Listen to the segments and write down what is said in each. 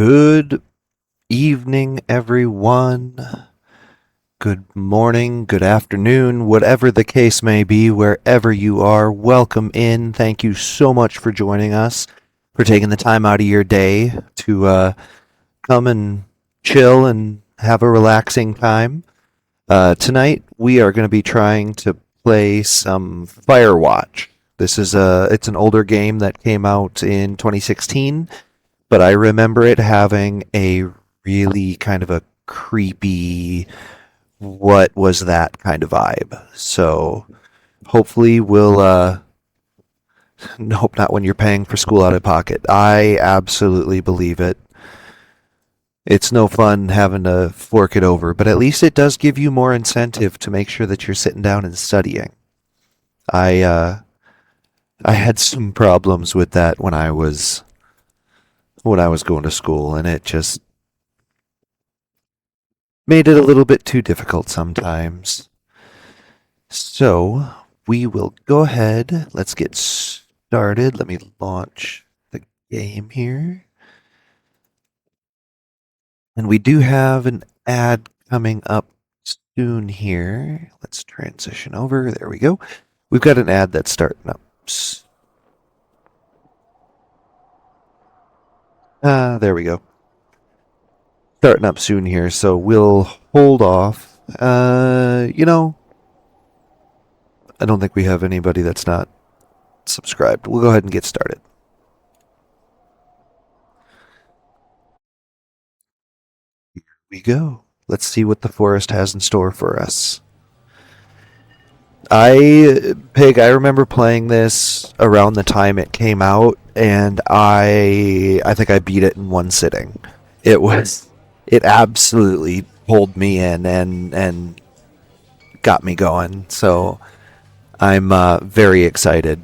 Good evening, everyone. Good morning, good afternoon, whatever the case may be, wherever you are. Welcome in. Thank you so much for joining us, for taking the time out of your day to come and chill and have a relaxing time. Tonight, we are going to be trying to play some Firewatch. It's an older game that came out in 2016, but I remember it having a really kind of a creepy, what was that kind of vibe. So hopefully nope, not when you're paying for school out of pocket. I absolutely believe it. It's no fun having to fork it over, but at least it does give you more incentive to make sure that you're sitting down and studying. I I had some problems with that when I was going to school, and it just made it a little bit too difficult sometimes. So we will go ahead. Let's get started. Let me launch the game here. And we do have an ad coming up soon here. Let's transition over. There we go. We've got an ad that's starting up. There we go. Starting up soon here, so we'll hold off. I don't think we have anybody that's not subscribed. We'll go ahead and get started. Here we go. Let's see what the forest has in store for us. I remember playing this around the time it came out, and I think I beat it in one sitting. It absolutely pulled me in and got me going. So I'm very excited.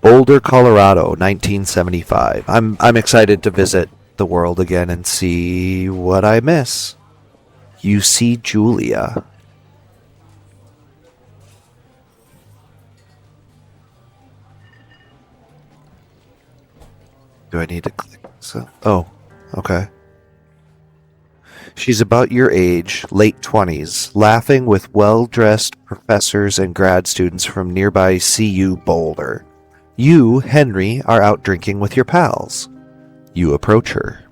Boulder, Colorado, 1975. I'm excited to visit the world again and see what I miss. You see Julia. Do I need to click? Oh, okay. She's about your age, late 20s, laughing with well-dressed professors and grad students from nearby CU Boulder. You, Henry, are out drinking with your pals. You approach her.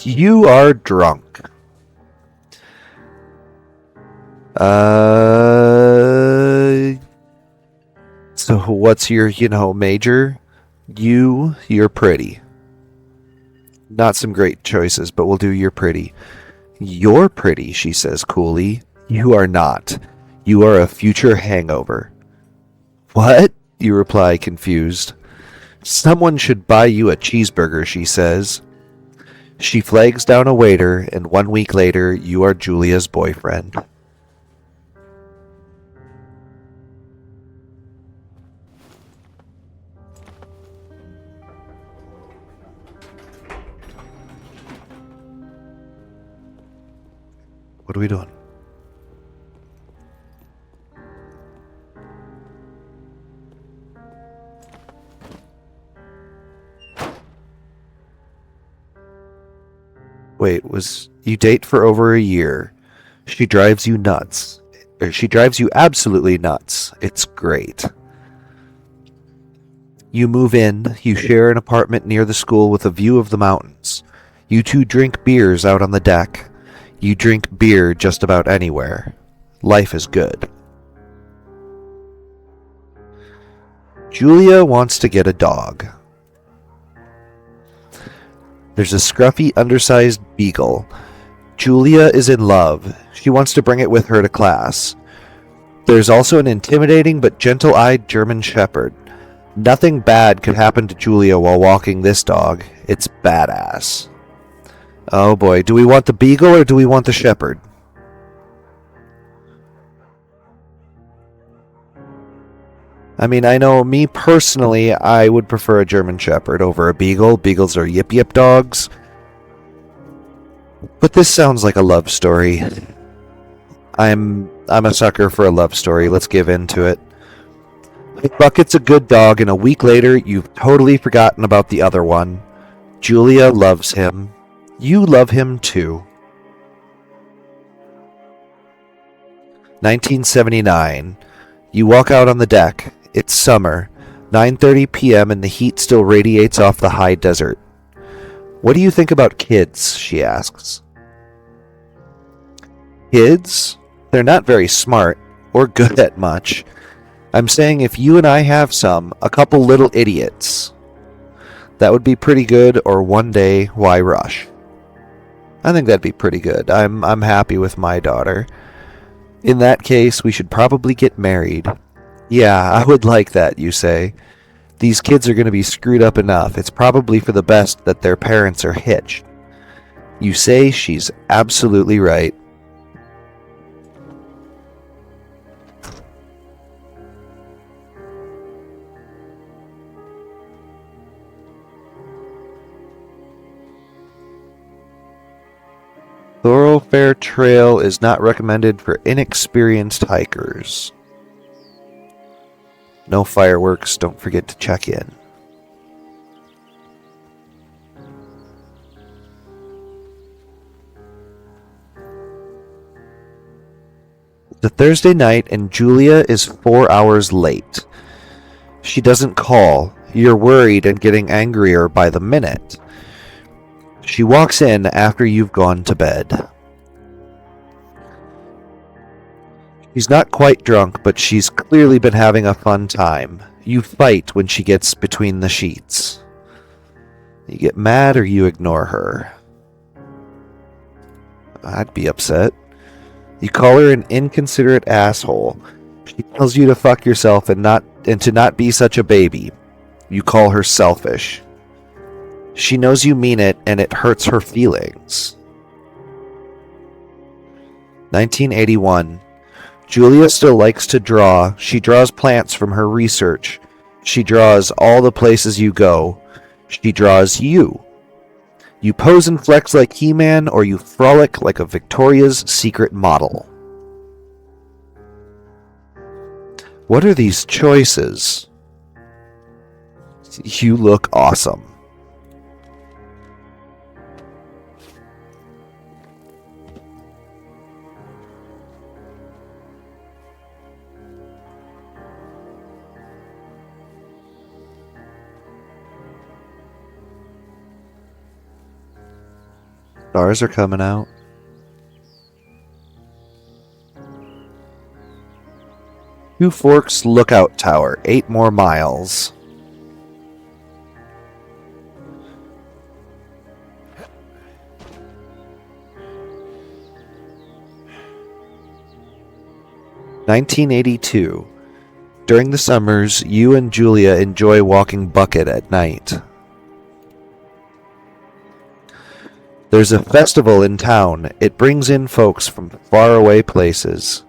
You are drunk. So what's your, major? You're pretty. Not some great choices, but we'll do you're pretty. You're pretty, she says coolly. You are not. You are a future hangover. What? You reply, confused. Someone should buy you a cheeseburger, she says. She flags down a waiter, and 1 week later, you are Julia's boyfriend. What are we doing? Wait, you date for over a year. She drives you nuts. She drives you absolutely nuts. It's great. You move in, you share an apartment near the school with a view of the mountains. You two drink beers out on the deck. You drink beer just about anywhere. Life is good. Julia wants to get a dog. There's a scruffy, undersized beagle. Julia is in love. She wants to bring it with her to class. There's also an intimidating but gentle-eyed German shepherd. Nothing bad could happen to Julia while walking this dog. It's badass. Oh boy, do we want the beagle or do we want the shepherd? I mean, I know me personally, I would prefer a German shepherd over a beagle. Beagles are yip yip dogs. But this sounds like a love story. I'm a sucker for a love story. Let's give in to it. Bucket's a good dog, and a week later, you've totally forgotten about the other one. Julia loves him. You love him too. 1979. You walk out on the deck. It's summer. 9:30 p.m. and the heat still radiates off the high desert. What do you think about kids? She asks. Kids? They're not very smart or good at much. I'm saying if you and I have some, a couple little idiots, that would be pretty good, or one day, why rush? I think that'd be pretty good. I'm happy with my daughter. In that case, we should probably get married. Yeah, I would like that, you say. These kids are going to be screwed up enough. It's probably for the best that their parents are hitched. You say she's absolutely right. Thoroughfare trail is not recommended for inexperienced hikers. No fireworks, don't forget to check in. It's a Thursday night and Julia is 4 hours late. She doesn't call. You're worried and getting angrier by the minute. She walks in after you've gone to bed. She's not quite drunk, but she's clearly been having a fun time. You fight when she gets between the sheets. You get mad or you ignore her. I'd be upset. You call her an inconsiderate asshole. She tells you to fuck yourself and to not be such a baby. You call her selfish. She knows you mean it, and it hurts her feelings. 1981. Julia still likes to draw. She draws plants from her research. She draws all the places you go. She draws you. You pose and flex like He-Man, or you frolic like a Victoria's Secret model. What are these choices? You look awesome. Stars are coming out. Two Forks Lookout Tower, 8 more miles. (1982). During the summers, you and Julia enjoy walking Bucket at night. There's a festival in town. It brings in folks from faraway places.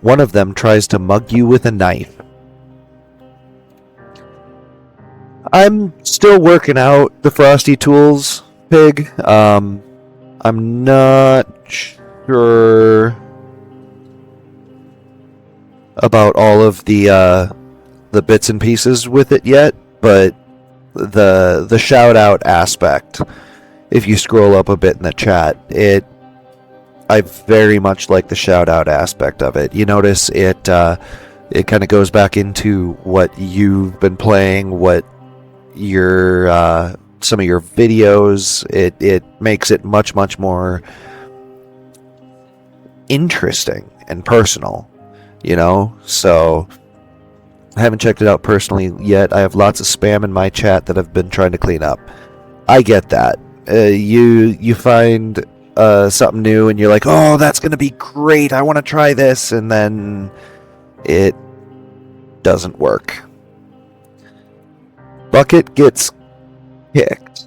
One of them tries to mug you with a knife. I'm still working out the Frosty Tools, Pig. I'm not sure about all of the bits and pieces with it yet, but the shout out aspect, if you scroll up a bit in the chat, I very much like the shout out aspect of it. You notice it kind of goes back into what you've been playing, what your some of your videos. It makes it much more interesting and personal, you know. So I haven't checked it out personally yet. I have lots of spam in my chat that I've been trying to clean up. I get that. You find something new and you're like, oh, that's gonna be great, I want to try this, and then it doesn't work. Bucket gets kicked.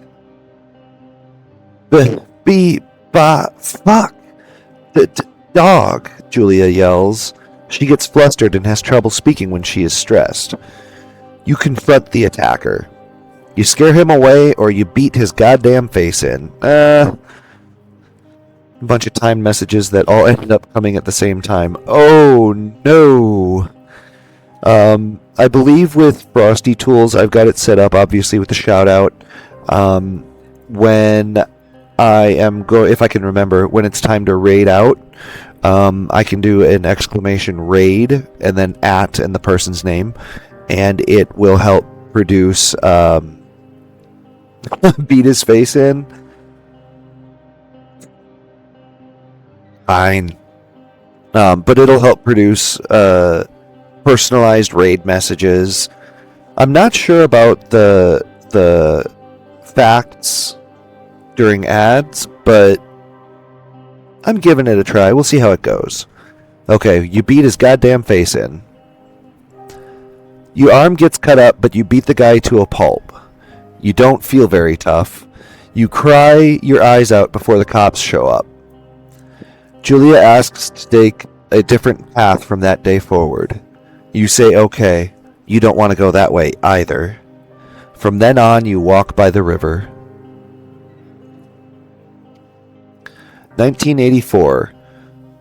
Fuck the dog, Julia yells. She gets flustered and has trouble speaking when she is stressed. You confront the attacker. You scare him away or you beat his goddamn face in. A bunch of timed messages that all ended up coming at the same time. Oh no. I believe with Frosty Tools, I've got it set up obviously with the shout out. when if I can remember, when it's time to raid out, I can do an exclamation raid and then at and the person's name, and it will help produce beat his face in. Fine. But it'll help produce personalized raid messages. I'm not sure about the facts during ads, but I'm giving it a try. We'll see how it goes. Okay, you beat his goddamn face in. Your arm gets cut up, but you beat the guy to a pulp. You don't feel very tough. You cry your eyes out before the cops show up. Julia asks to take a different path from that day forward. You say okay. You don't want to go that way either. From then on, you walk by the river. 1984.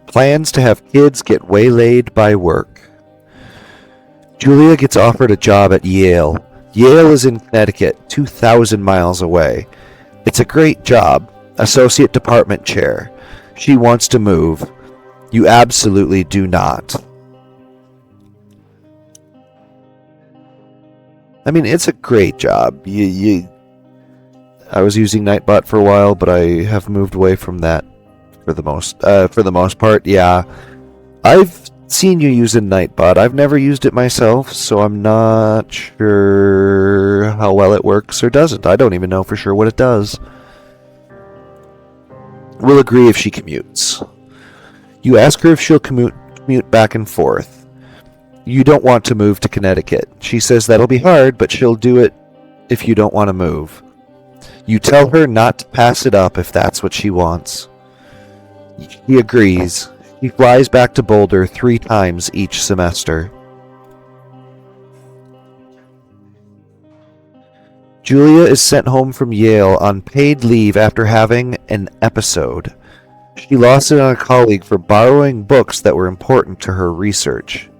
Plans to have kids get waylaid by work. Julia gets offered a job at Yale. Yale is in Connecticut, 2,000 miles away. It's a great job. Associate department chair. She wants to move. You absolutely do not. I mean, it's a great job. I was using Nightbot for a while, but I have moved away from that for the most part. Yeah, I've seen you using Nightbot. I've never used it myself, so I'm not sure how well it works or doesn't. I don't even know for sure what it does. We'll agree if she commutes. You ask her if she'll commute back and forth. You don't want to move to Connecticut. She says that'll be hard, but she'll do it if you don't want to move. You tell her not to pass it up if that's what she wants. She agrees. She flies back to Boulder 3 times each semester. Julia is sent home from Yale on paid leave after having an episode. She lost it on a colleague for borrowing books that were important to her research.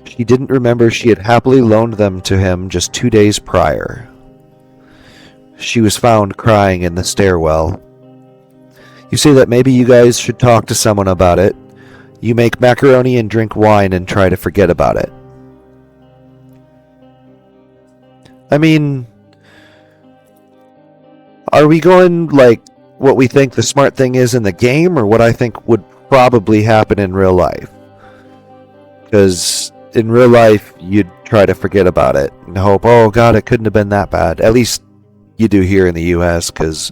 She didn't remember she had happily loaned them to him just 2 days prior. She was found crying in the stairwell. You say that maybe you guys should talk to someone about it. You make macaroni and drink wine and try to forget about it. I mean, are we going like what we think the smart thing is in the game, or what I think would probably happen in real life? Because in real life, you'd try to forget about it and hope, oh god, it couldn't have been that bad. At least you do here in the US, because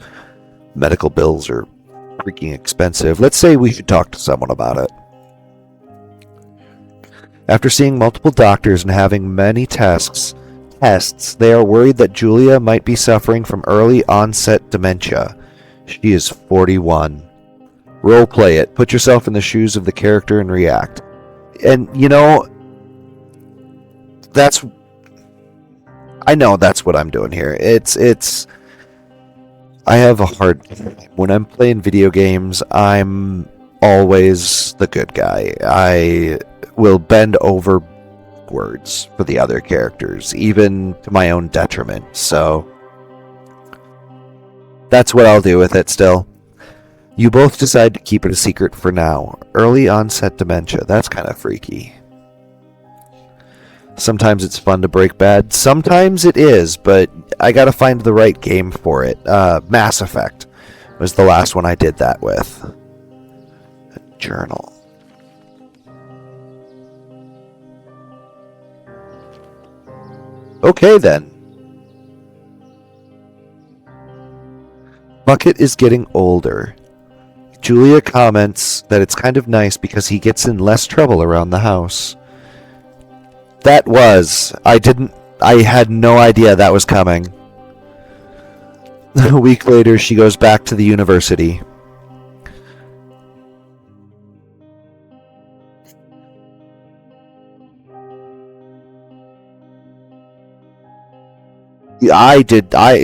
medical bills are freaking expensive. Let's say we should talk to someone about it. After seeing multiple doctors and having many tests, they are worried that Julia might be suffering from early onset dementia. She is 41. Roleplay it. Put yourself in the shoes of the character and react. And, you know, I know that's what I'm doing here. I have a hard time. When I'm playing video games, I'm always the good guy. I will bend over words for the other characters, even to my own detriment. So that's what I'll do with it still. You both decide to keep it a secret for now. Early onset dementia. That's kind of freaky. Sometimes it's fun to break bad. Sometimes it is, but I gotta find the right game for it. Mass Effect was the last one I did that with. A journal. Okay then. Bucket is getting older. Julia comments that it's kind of nice because he gets in less trouble around the house. I had no idea that was coming. A week later, she goes back to the university.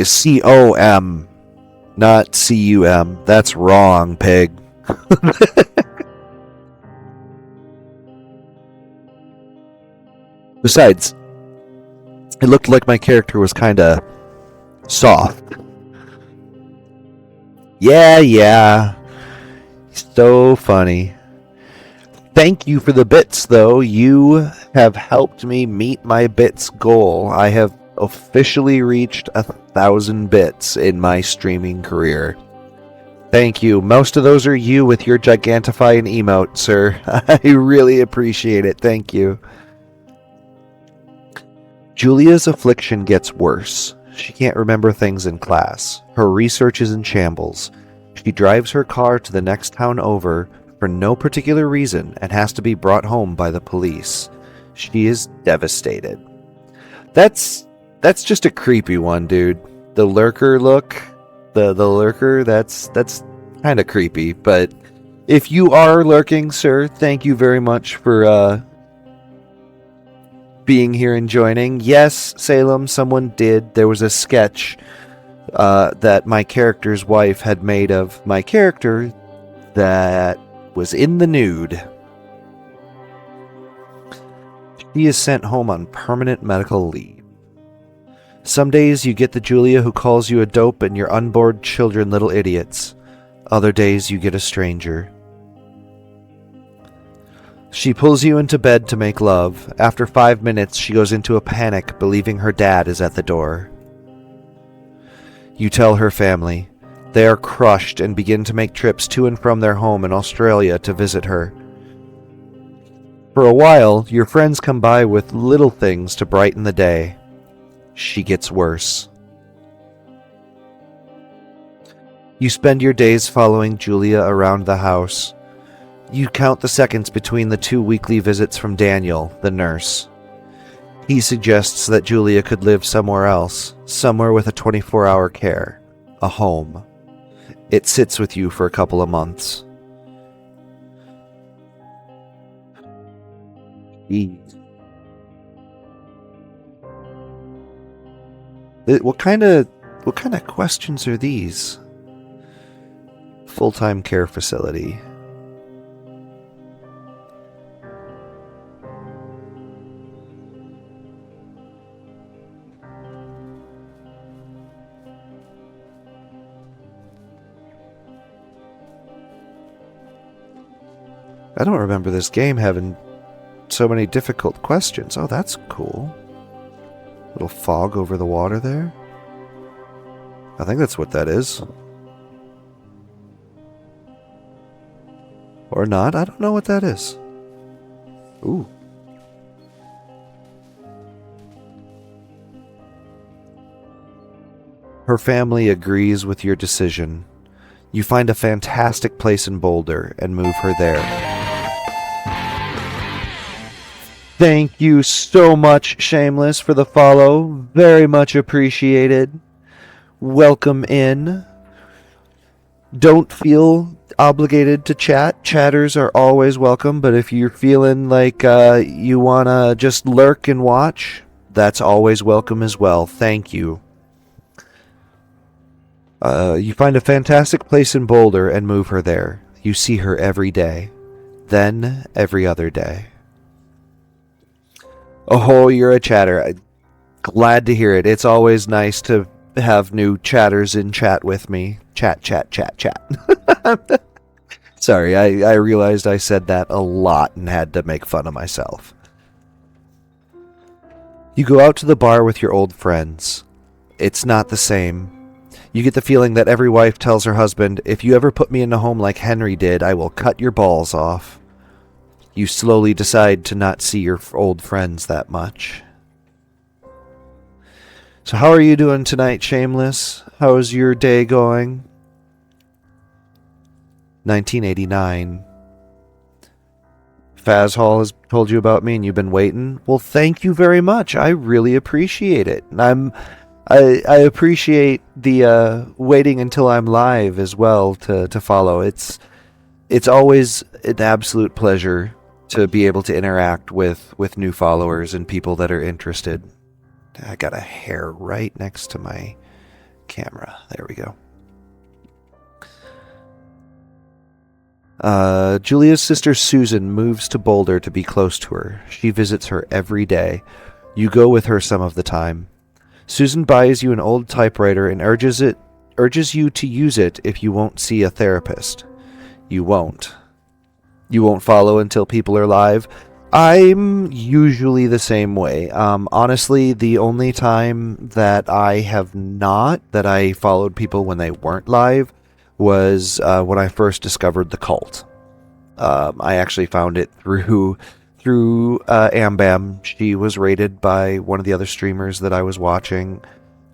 C-O-M, not C-U-M. That's wrong, pig. Besides, it looked like my character was kinda soft. Yeah, yeah. So funny. Thank you for the bits, though. You have helped me meet my bits goal. I have officially reached 1,000 bits in my streaming career. Thank you. Most of those are you with your Gigantify and emote, sir. I really appreciate it. Thank you. Julia's affliction gets worse. She can't remember things in class. Her research is in shambles. She drives her car to the next town over for no particular reason and has to be brought home by the police. She is devastated. That's just a creepy one, dude. The lurker look, the lurker, that's kind of creepy, but if you are lurking, sir, thank you very much for being here and joining. Yes, Salem, someone did. There was a sketch that my character's wife had made of my character that was in the nude. She is sent home on permanent medical leave. Some days you get the Julia who calls you a dope and your unborn children little idiots. Other days you get a stranger. She pulls you into bed to make love. After 5 minutes, she goes into a panic, believing her dad is at the door. You tell her family. They are crushed and begin to make trips to and from their home in Australia to visit her. For a while, your friends come by with little things to brighten the day. She gets worse. You spend your days following Julia around the house. You count the seconds between the 2 weekly visits from Daniel, the nurse. He suggests that Julia could live somewhere else, somewhere with a 24-hour care, a home. It sits with you for a couple of months. Jeez. What kind of questions are these? Full-time care facility. I don't remember this game having so many difficult questions. Oh, that's cool. Little fog over the water there. I think that's what that is. Or not. I don't know what that is. Ooh. Her family agrees with your decision. You find a fantastic place in Boulder and move her there. Thank you so much, Shameless, for the follow. Very much appreciated. Welcome in. Don't feel obligated to chat. Chatters are always welcome, but if you're feeling like you want to just lurk and watch, that's always welcome as well. Thank you. You find a fantastic place in Boulder and move her there. You see her every day. Then every other day. Oh, you're a chatter. Glad to hear it. It's always nice to have new chatters in chat with me. Chat. Sorry, I realized I said that a lot and had to make fun of myself. You go out to the bar with your old friends. It's not the same. You get the feeling that every wife tells her husband, if you ever put me in a home like Henry did, I will cut your balls off. You slowly decide to not see your old friends that much. So how are you doing tonight, Shameless? How's your day going? 1989. Faz Hall has told you about me and you've been waiting? Well, thank you very much. I really appreciate it. And I appreciate the waiting until I'm live as well to follow. It's always an absolute pleasure to be able to interact with new followers and people that are interested. I got a hair right next to my camera. There we go. Julia's sister Susan moves to Boulder to be close to her. She visits her every day. You go with her some of the time. Susan buys you an old typewriter and urges urges you to use it if you won't see a therapist. You won't. You won't follow until people are live. I'm usually the same way. Honestly, the only time that I have not, that I followed people when they weren't live, was when I first discovered the cult. I actually found it through Ambam. She was rated by one of the other streamers that I was watching,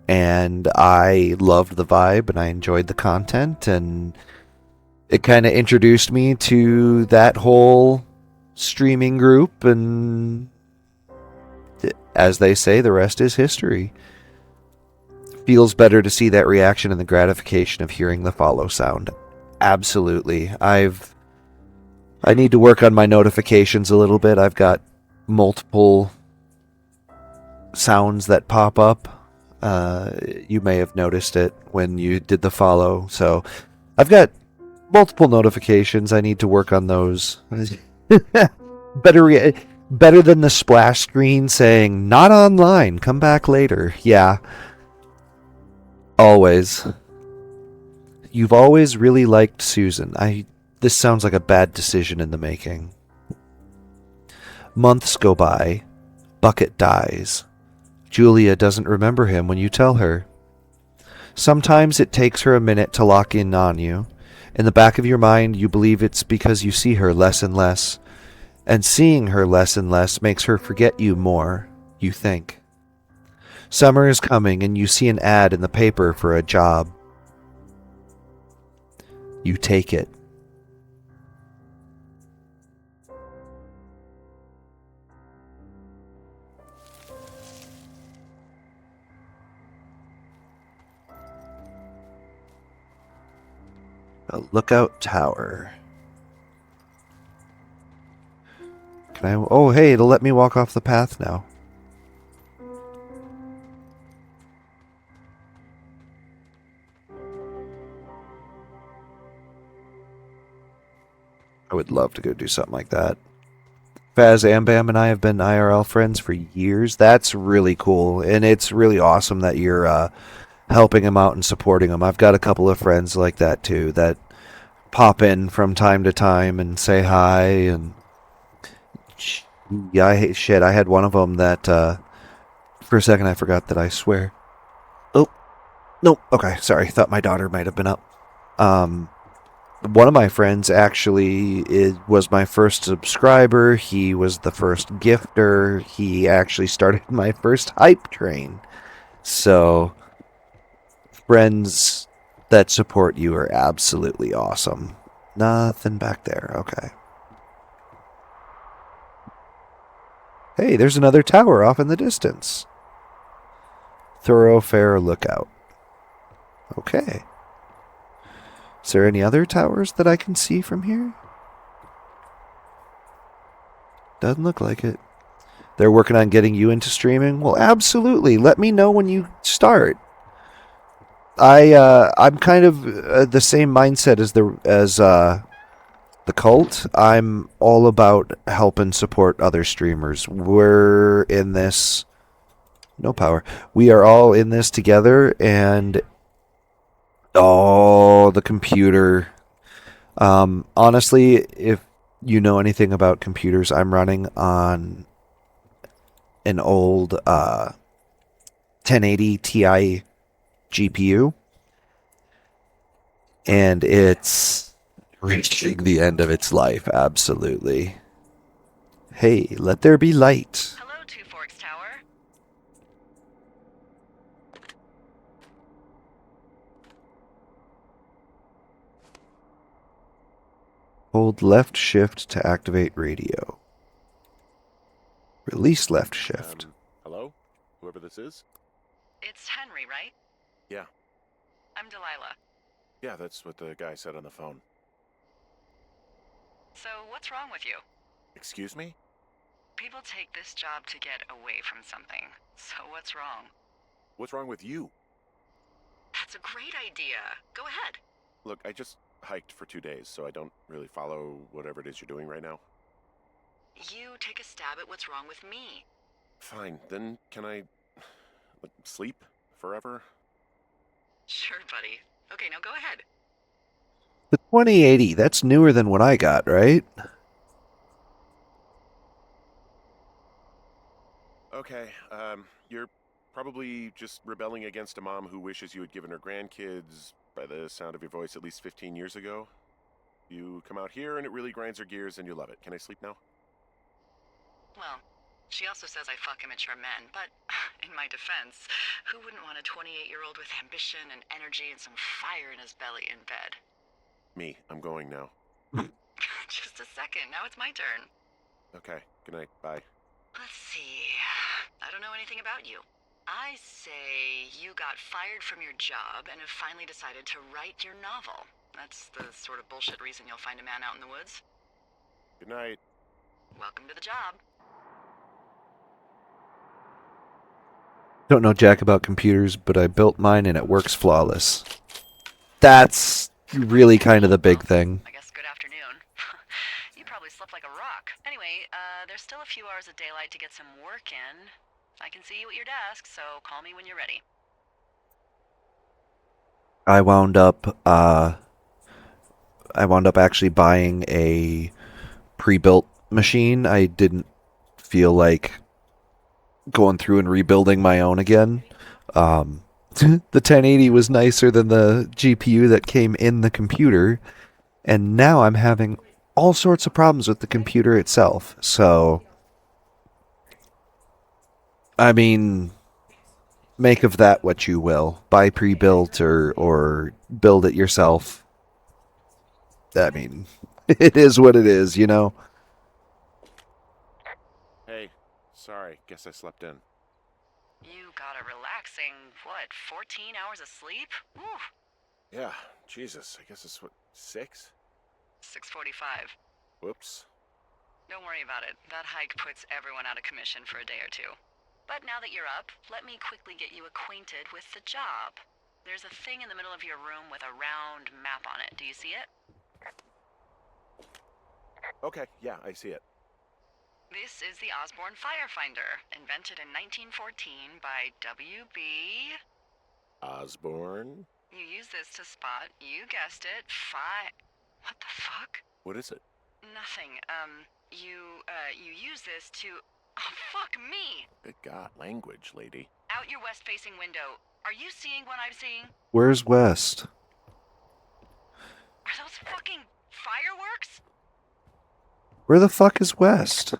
and I loved the vibe and I enjoyed the content, and it kind of introduced me to that whole streaming group, and as they say, the rest is history. Feels better to see that reaction and the gratification of hearing the follow sound. Absolutely. I need to work on my notifications a little bit. I've got multiple sounds that pop up. You may have noticed it when you did the follow. So I've got multiple notifications. I need to work on those. Better than the splash screen saying not online, come back later. Yeah. Always. You've always really liked Susan. This sounds like a bad decision in the making. Months go by. Bucket dies. Julia doesn't remember him when you tell her. Sometimes it takes her a minute to lock in on you. In the back of your mind, you believe it's because you see her less and less. And seeing her less and less makes her forget you more, you think. Summer is coming and you see an ad in the paper for a job. You take it. A lookout tower. Can I? Oh, hey, it'll let me walk off the path now. I would love to go do something like that. Faz Ambam and I have been IRL friends for years. That's really cool, and it's really awesome that you're helping him out and supporting him. I've got a couple of friends like that too that pop in from time to time and say hi. And yeah, I had one of them that for a second I forgot that I swear. Oh, no. Okay, sorry. Thought my daughter might have been up. One of my friends actually was my first subscriber. He was the first gifter. He actually started my first hype train. So, friends that support you are absolutely awesome. Nothing back there. Okay. Hey, there's another tower off in the distance. Thoroughfare lookout. Okay. Is there any other towers that I can see from here? Doesn't look like it. They're working on getting you into streaming? Well, absolutely. Let me know when you start. I'm kind of the same mindset as the cult. I'm all about help and support other streamers. We're in this. No power. We are all in this together, and oh, the computer. Honestly, if you know anything about computers, I'm running on an old 1080 Ti GPU, and it's reaching the end of its life, absolutely. Hey, let there be light. Hello, Two Forks Tower. Hold left shift to activate radio. Release left shift. Hello? Whoever this is? It's Henry, right? Yeah. I'm Delilah. Yeah, that's what the guy said on the phone. So, what's wrong with you? Excuse me? People take this job to get away from something. So, what's wrong? What's wrong with you? That's a great idea. Go ahead. Look, I just hiked for 2 days, so I don't really follow whatever it is you're doing right now. You take a stab at what's wrong with me. Fine, then can I sleep forever? Sure, buddy. Okay, now go ahead. The 2080, that's newer than what I got, right? Okay, you're probably just rebelling against a mom who wishes you had given her grandkids, by the sound of your voice, at least 15 years ago. You come out here and it really grinds her gears and you love it. Can I sleep now? Well, she also says I fuck immature men, but in my defense, who wouldn't want a 28-year-old with ambition and energy and some fire in his belly in bed? Me, I'm going now. Just a second, now it's my turn. Okay, good night, bye. Let's see. I don't know anything about you. I say you got fired from your job and have finally decided to write your novel. That's the sort of bullshit reason you'll find a man out in the woods. Good night. Welcome to the job. Don't know jack about computers, but I built mine and it works flawless. That's really kind of the big thing. I guess good afternoon. You probably slept like a rock. Anyway, there's still a few hours of daylight to get some work in. I can see you at your desk, so call me when you're ready. I wound up actually buying a pre-built machine. I didn't feel like going through and rebuilding my own again. The 1080 was nicer than the GPU that came in the computer, and now I'm having all sorts of problems with the computer itself. So, I mean, make of that what you will. Buy pre-built or build it yourself. I mean, it is what it is, you know? Hey, sorry, guess I slept in. You got a relaxing, 14 hours of sleep? Whew. Yeah, Jesus, I guess it's what, 6? 6:45. Whoops. Don't worry about it. That hike puts everyone out of commission for a day or two. But now that you're up, let me quickly get you acquainted with the job. There's a thing in the middle of your room with a round map on it. Do you see it? Okay, yeah, I see it. This is the Osborne Firefinder, invented in 1914 by W.B. Osborne? You use this to spot, you guessed it, What the fuck? What is it? Nothing. You use this to... Oh, fuck me! Good God, language, lady. Out your west-facing window. Are you seeing what I'm seeing? Where's West? Are those fucking fireworks? Where the fuck is West?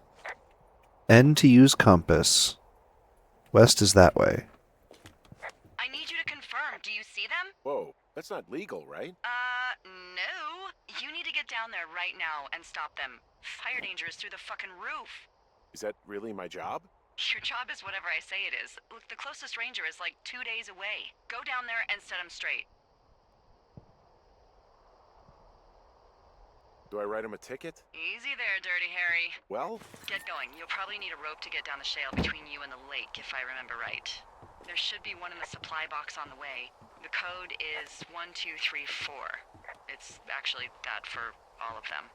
N to use compass. West is that way. I need you to confirm. Do you see them? Whoa, that's not legal, right? No. You need to get down there right now and stop them. Fire danger is through the fucking roof. Is that really my job? Your job is whatever I say it is. Look, the closest ranger is like 2 days away. Go down there and set him straight. Do I write him a ticket? Easy there, Dirty Harry. Well, Get going. You'll probably need a rope to get down the shale between you and the lake, if I remember right. There should be one in the supply box on the way. The code is 1234. It's actually that for all of them.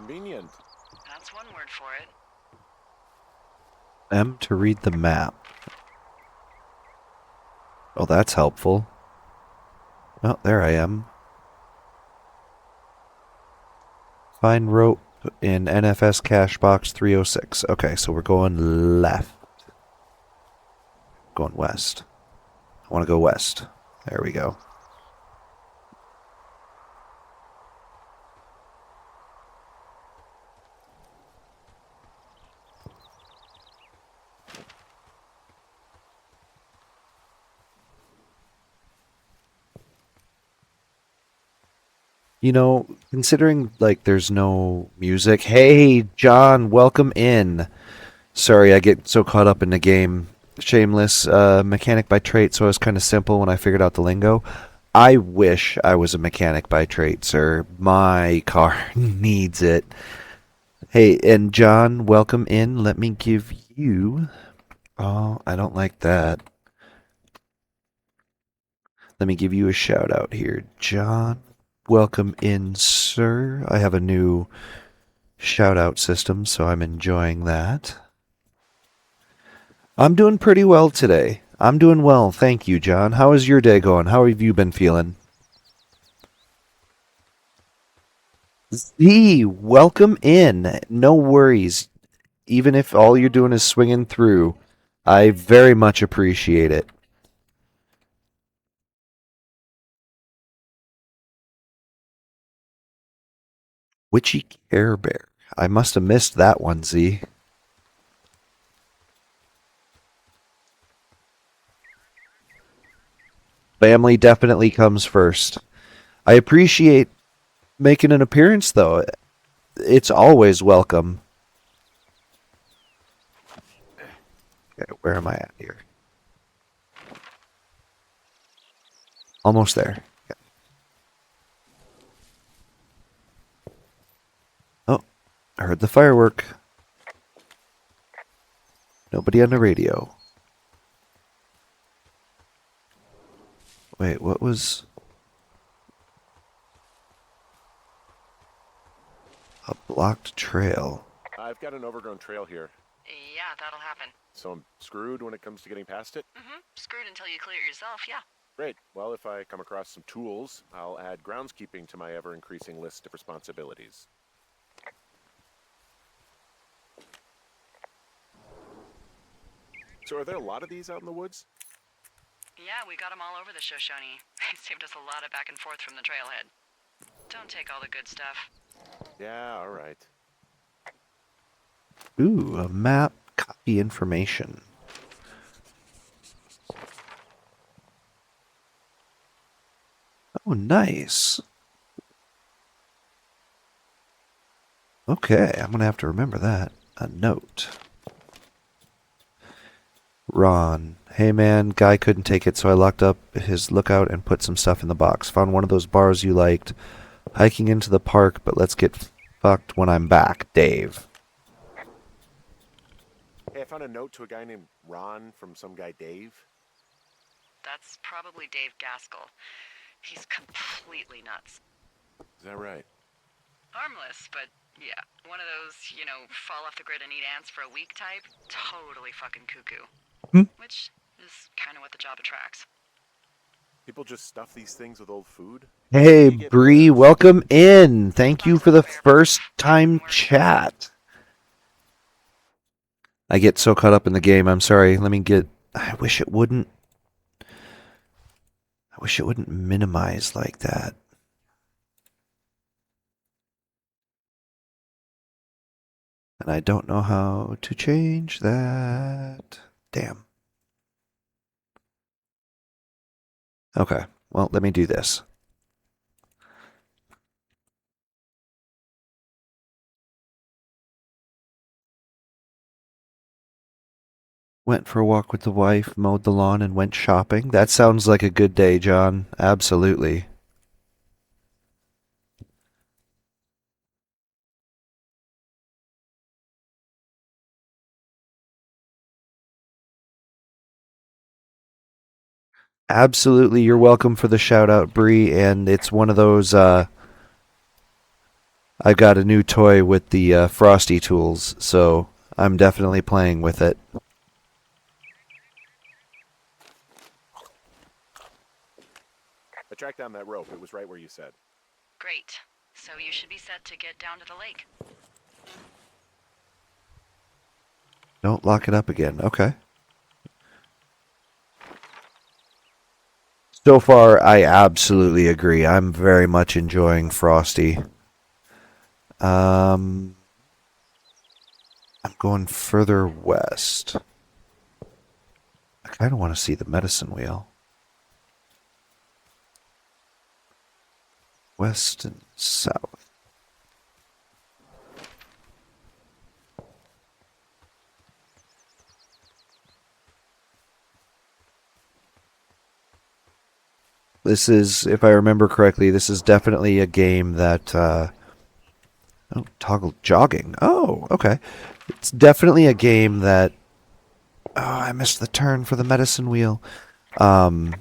convenient. That's one word for it. M to read the map. Oh, that's helpful. Oh, there I am. Find rope in NFS cache box 306. Okay, so we're going left. Going west. I want to go west. There we go. You know, considering like there's no music. Hey, John, welcome in. Sorry, I get so caught up in the game. Shameless mechanic by trade, so it was kind of simple when I figured out the lingo. I wish I was a mechanic by trade, sir. My car needs it. Hey, and John, welcome in. Let me give you. Oh, I don't like that. Let me give you a shout out here. John, welcome in, sir. I have a new shout out system, so I'm enjoying that. I'm doing pretty well today. I'm doing well, thank you, John. How is your day going? How have you been feeling? Z, welcome in. No worries. Even if all you're doing is swinging through, I very much appreciate it. Witchy Care Bear. I must have missed that one, Z. Family definitely comes first. I appreciate making an appearance, though. It's always welcome. Okay, where am I at here? Almost there. Okay. Oh, I heard the firework. Nobody on the radio. Wait, what was... A blocked trail. I've got an overgrown trail here, Yeah, that'll happen. so I'm screwed when it comes to getting past it. Screwed until you clear it yourself, yeah. Great. Well, if I come across some tools, I'll add groundskeeping to my ever-increasing list of responsibilities. So are there a lot of these out in the woods? Yeah, we got them all over the Shoshone. It saved us a lot of back and forth from the trailhead. Don't take all the good stuff. Yeah, all right. Ooh, a map. Copy information. Oh, nice. Okay, I'm gonna have to remember that. A note. Ron. Hey man, guy couldn't take it, so I locked up his lookout and put some stuff in the box. Found one of those bars you liked. Hiking into the park, but let's get fucked when I'm back. Dave. Hey, I found a note to a guy named Ron from some guy Dave. That's probably Dave Gaskell. He's completely nuts. Is that right? Harmless, but yeah, one of those, fall off the grid and eat ants for a week type. Totally fucking cuckoo. Which is kind of what the job attracts. People just stuff these things with old food? Hey, You get Bree, bears? welcome in. Thank you for the first time chat. I get so caught up in the game. I'm sorry. Let me get. I wish it wouldn't. I wish it wouldn't minimize like that. And I don't know how to change that. Damn. Okay. Well, let me do this. Went for a walk with the wife, mowed the lawn, and went shopping. That sounds like a good day, John. Absolutely. Absolutely, you're welcome for the shout out, Bree. And it's one of those. I've got a new toy with the Frosty tools, so I'm definitely playing with it. I tracked down that rope. It was right where you said. Great. So you should be set to get down to the lake. Don't lock it up again. Okay. So far, I absolutely agree. I'm very much enjoying Frosty. I'm going further west. I kind of want to see the medicine wheel. West and south. This is, if I remember correctly, this is definitely a game that. Oh, toggle jogging. Oh, okay. It's definitely a game that. Oh, I missed the turn for the medicine wheel. That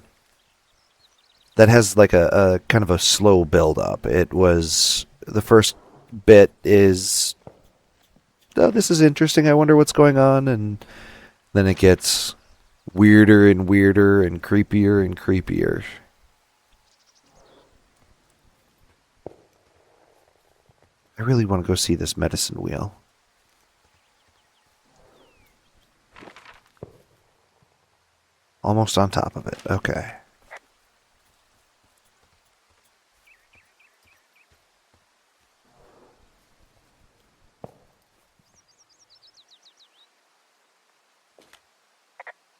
has like a kind of a slow build up. It was the first bit is. Oh, this is interesting. I wonder what's going on, and then it gets weirder and weirder and creepier and creepier. I really want to go see this medicine wheel. Almost on top of it. Okay.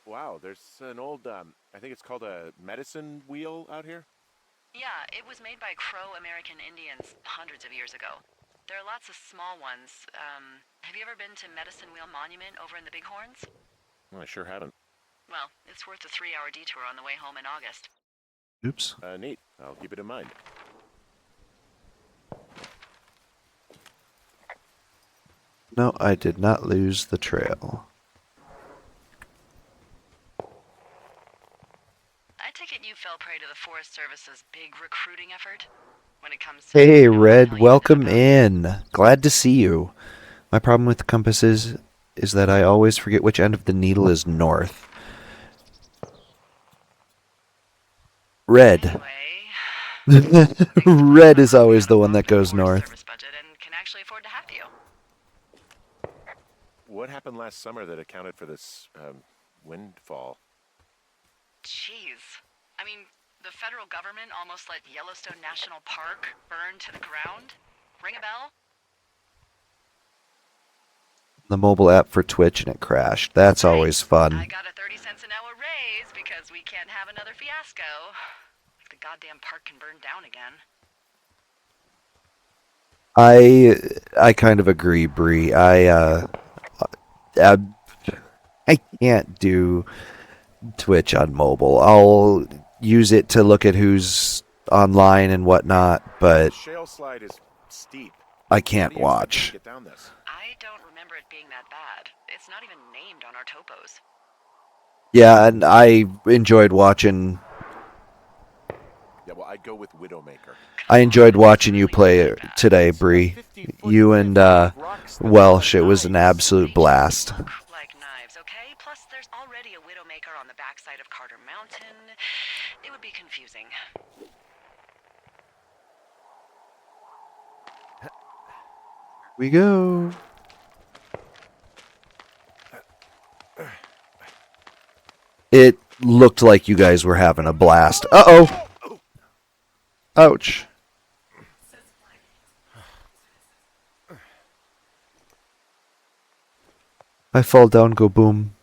Wow, there's an old, I think it's called a medicine wheel out here. Yeah, it was made by Crow American Indians hundreds of years ago. There are lots of small ones. Have you ever been to Medicine Wheel Monument over in the Bighorns? Well, I sure haven't. Well, it's worth a 3-hour detour on the way home in August. Oops. Neat. I'll keep it in mind. No, I did not lose the trail. I take it you fell prey to the Forest Service's big recruiting effort when it comes to Hey, knowing what the Red, hell you know welcome about. in. Glad to see you. My problem with the compass is that I always forget which end of the needle is north. Red. Anyway, Red is always the one that goes north. Service budget and can actually afford to have you. What happened last summer that accounted for this, windfall? Jeez. I mean, the federal government almost let Yellowstone National Park burn to the ground? Ring a bell? The mobile app for Twitch and it crashed. That's always I fun. got a 30 cents an hour raise because we can't have another fiasco. Like the goddamn park can burn down again. I kind of agree, Bree. I can't do Twitch on mobile. I'll use it to look at who's online and whatnot, The but shale slide is steep. I How can't do you expect me to watch. get down this? I don't remember it being that bad. It's not even named on our topos. Yeah, and I enjoyed watching. Yeah, well, I'd go with Widowmaker. I enjoyed watching you play today, Bree. You and Welsh. It was an absolute blast. Look like knives, okay? Plus, there's already a Widowmaker on the backside of Carter Mountain. It would be confusing. We go. It looked like you guys were having a blast. Uh-oh. Ouch. I fall down, go boom.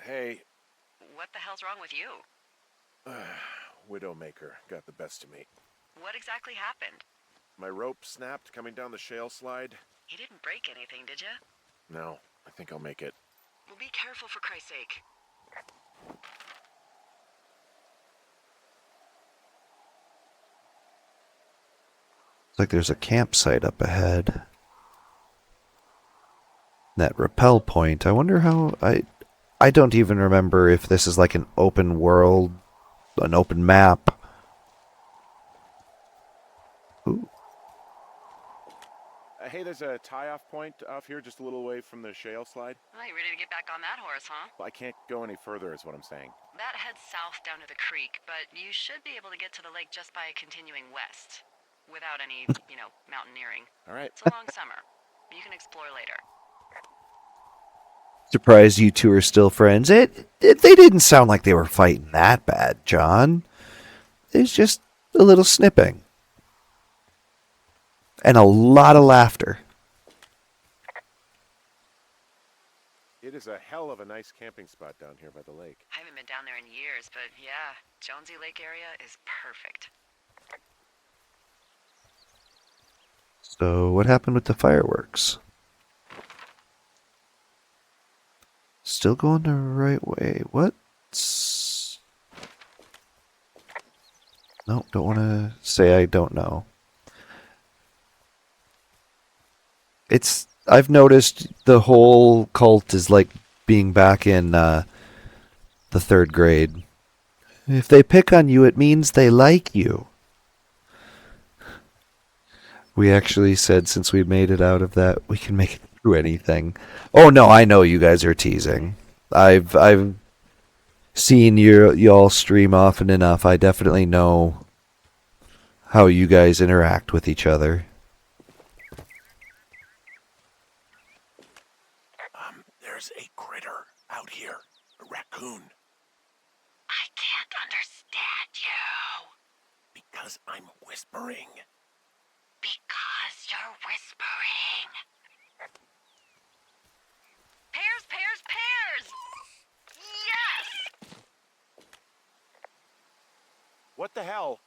Hey, What the hell's wrong with you? Widowmaker got the best of me. What exactly happened? My rope snapped coming down the shale slide. You didn't break anything, did you? No, I think I'll make it. Well, be careful for Christ's sake. Looks like there's a campsite up ahead. That rappel point. I wonder how I don't even remember if this is like an open world, an open map. Ooh. Hey, there's a tie-off point off here just a little away from the shale slide. Oh, you ready to get back on that horse, huh? Well, I can't go any further is what I'm saying. That heads south down to the creek, but you should be able to get to the lake just by continuing west. Without any, mountaineering. All right. It's a long summer. You can explore later. Surprised you two are still friends. They didn't sound like they were fighting that bad, John. It's just a little snipping. And a lot of laughter. It is a hell of a nice camping spot down here by the lake. I haven't been down there in years, but yeah, Jonesy Lake area is perfect. So, what happened with the fireworks? Still going the right way. What's... No, don't want to say I don't know. I've noticed the whole cult is like being back in the 3rd grade. If they pick on you, it means they like you. We actually said since we made it out of that, we can make it through anything. Oh no, I know you guys are teasing. I've seen y'all stream often enough. I definitely know how you guys interact with each other. There's a critter out here. A raccoon. I can't understand you. Because I'm whispering. Because you're whispering. Pears, pears, pears! Yes! What the hell?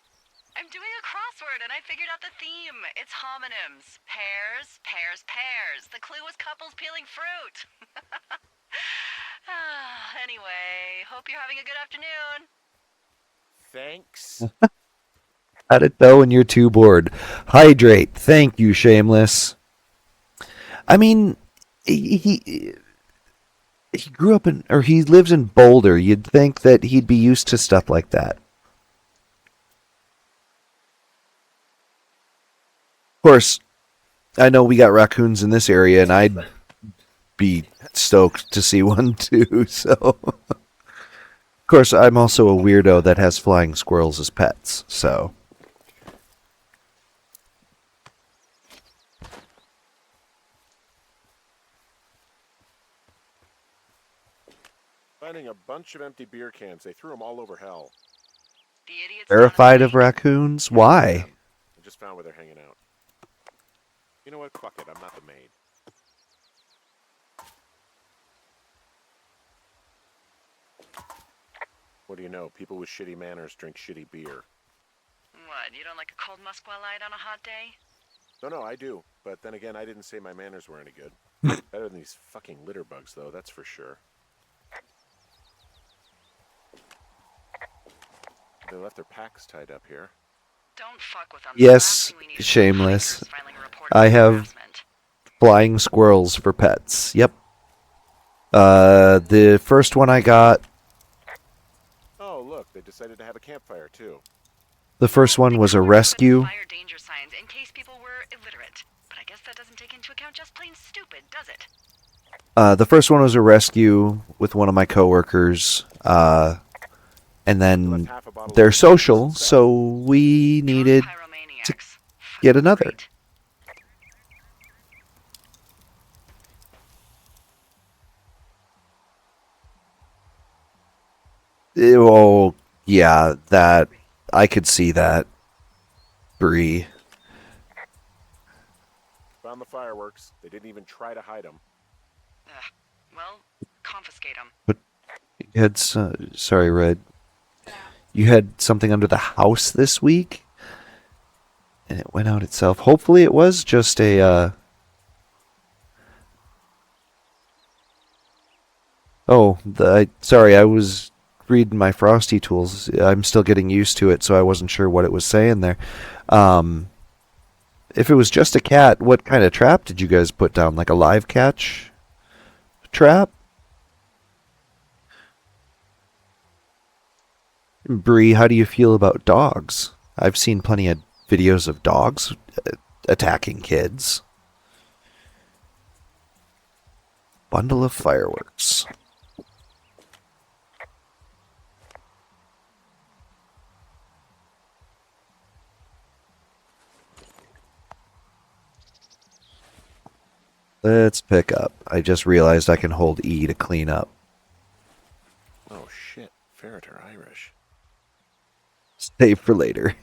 I'm doing a crossword and I figured out the theme. It's homonyms. Pears, pears, pears. The clue was couples peeling fruit. Anyway, hope you're having a good afternoon. Thanks. How'd it go when you're too bored? Hydrate. Thank you, Shameless. I mean, he grew up in, or he lives in Boulder. You'd think that he'd be used to stuff like that. Of course, I know we got raccoons in this area, and I'd be stoked to see one too. So, of course, I'm also a weirdo that has flying squirrels as pets. So, Finding a bunch of empty beer cans. They threw them all over hell. The idiot's terrified down of the lake. raccoons? Why? I just found where they're hanging out. You know what? Fuck it. I'm not the maid. What do you know? People with shitty manners drink shitty beer. What, you don't like a cold Musqua Light on a hot day? No, I do. But then again, I didn't say my manners were any good. Better than these fucking litter bugs, though, that's for sure. They left their packs tied up here. Don't fuck with them. Yes, Shameless. I have flying squirrels for pets. Yep. The first one I got, Oh, look, they decided to have a campfire, too. the first one was a rescue. Fire danger signs in case people were illiterate. But I guess that doesn't take into account just plain stupid, does it? The first one was a rescue with one of my coworkers. And then they're social, so we needed to get another. Great. Oh, yeah, that I could see that. Bree. Found the fireworks. They didn't even try to hide them. Well, confiscate them. You had sorry, Red. You had something under the house this week, and it went out itself. Hopefully, it was just a. Sorry, I was reading my Frosty tools. I'm still getting used to it, so I wasn't sure what it was saying there. If it was just a cat, what kind of trap did you guys put down? Like a live catch trap? Bree, how do you feel about dogs? I've seen plenty of videos of dogs attacking kids. Bundle of fireworks. Let's pick up. I just realized I can hold E to clean up. Oh, shit. Ferret are Irish. Save for later.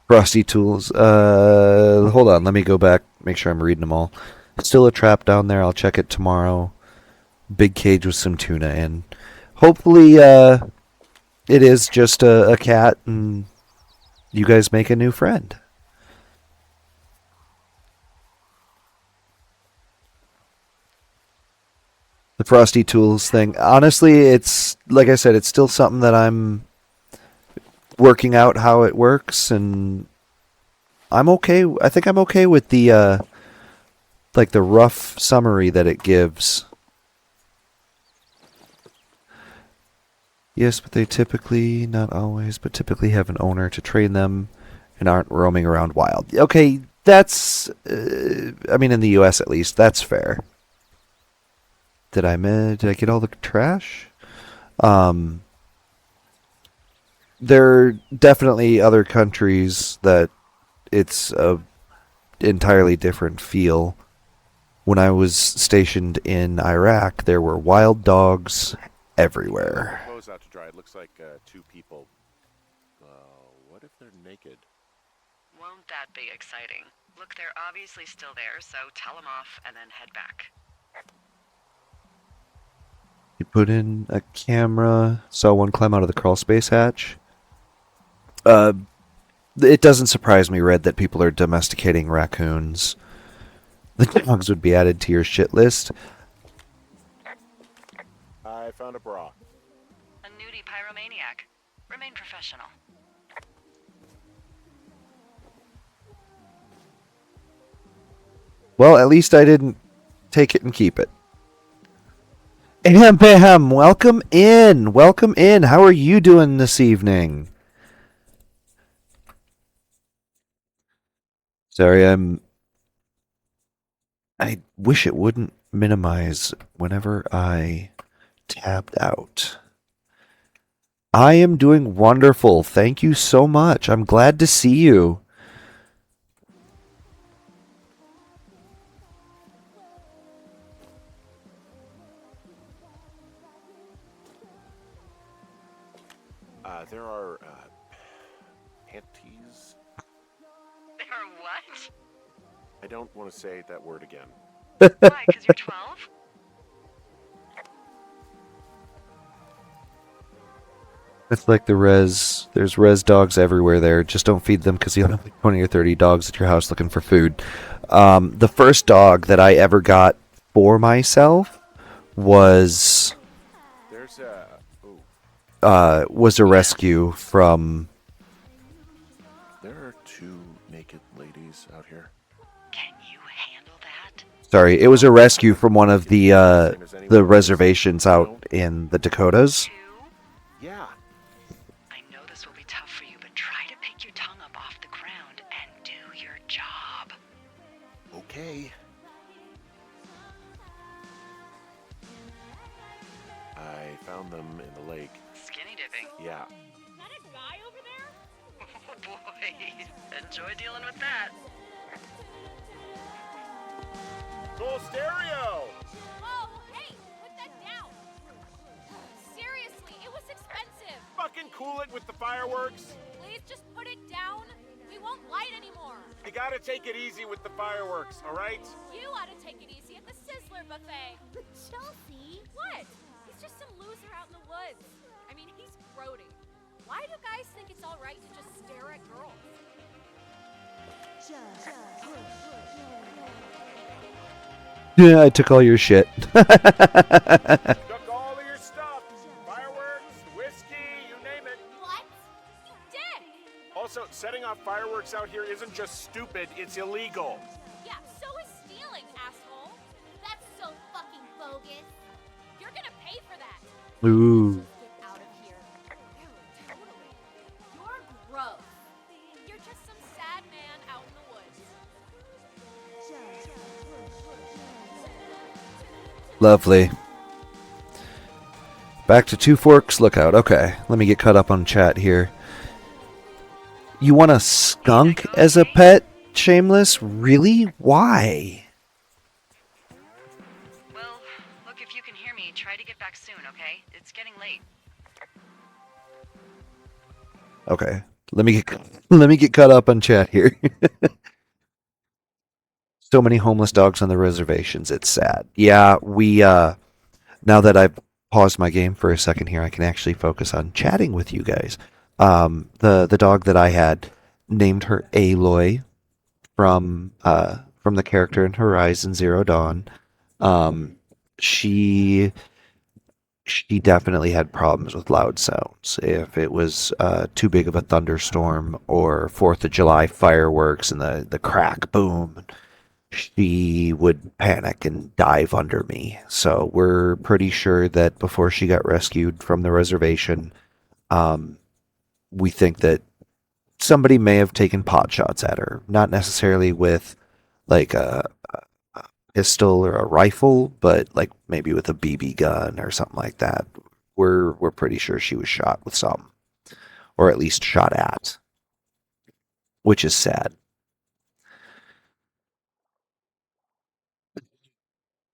Frosty tools. Hold on. Let me go back. Make sure I'm reading them all. Still a trap down there. I'll check it tomorrow. Big cage with some tuna in. Hopefully, it is just a cat and you guys make a new friend. The Frosty Tools thing. Honestly, it's, like I said, it's still something that I'm working out how it works, and I'm okay. I think I'm okay with the, like the rough summary that it gives. Yes, but they typically, not always, but typically have an owner to train them and aren't roaming around wild. Okay, that's, I mean, in the U.S. at least, that's fair. Did I get all the trash? Um, there are definitely other countries that it's a entirely different feel. When I was stationed in Iraq, there were wild dogs everywhere. Clothes out to dry. It looks like two people. What if they're naked? Won't that be exciting? Look, they're obviously still there, so tell them off and then head back. You put in a camera, saw one climb out of the crawl space hatch. Uh, it doesn't surprise me, Red, that people are domesticating raccoons. The dogs would be added to your shit list. I found a bra. A nudie pyromaniac. Remain professional. Well, at least I didn't take it and keep it. Ahem, bam, welcome in. Welcome in. How are you doing this evening? Sorry, I wish it wouldn't minimize whenever I tabbed out. I am doing wonderful. Thank you so much. I'm glad to see you. There are panties. They are what? I don't want to say that word again. Why, because you're 12? It's like the res. There's res dogs everywhere there. Just don't feed them because you'll have like 20 or 30 dogs at your house looking for food. The first dog that I ever got for myself was There's was a rescue from. There are two naked ladies out here. Can you handle that? Sorry, it was a rescue from one of the reservations out in the Dakotas. Two? Yeah. I know this will be tough for you, but try to pick your tongue up off the ground and do your job. Okay. I found them in the lake. Skinny dipping. Yeah. Is that a guy over there? Oh boy. Enjoy dealing with that. Cool stereo! Whoa, hey, put that down. Seriously, it was expensive. Fucking cool it with the fireworks. Please just put it down. We won't light anymore. You gotta take it easy with the fireworks, alright? You ought to take it easy at the Sizzler buffet. Chelsea? What? He's just some loser out in the woods. I mean, he's grody. Why do guys think it's all right to just stare at girls? Yeah, I took all your shit. Took all of your stuff. Fireworks, whiskey, you name it. What? You did! Also, setting off fireworks out here isn't just stupid, it's illegal. Yeah, so is stealing, asshole. That's so fucking bogus. You're gonna pay for that. Ooh. Get out of here. Ew, totally. You're gross. You're just some sad man out in the woods. Lovely. Back to Two Forks Lookout. Okay, let me get caught up on chat here. You want a skunk as a pet, Shameless? Really? Why? Well, look, if you can hear me, try to get back soon, okay? It's getting late. Okay, let me get caught up on chat here. So many homeless dogs on the reservations. It's sad. Yeah, we now that I've paused my game for a second here, I can actually focus on chatting with you guys. The dog that I had, named her Aloy from the character in Horizon Zero Dawn. She definitely had problems with loud sounds. If it was too big of a thunderstorm or 4th of July fireworks and the crack boom, she would panic and dive under me. So we're pretty sure that before she got rescued from the reservation, um, we think that somebody may have taken pot shots at her. Not necessarily with like a pistol or a rifle, but like maybe with a BB gun or something like that. We're pretty sure she was shot with some, or at least shot at, which is sad.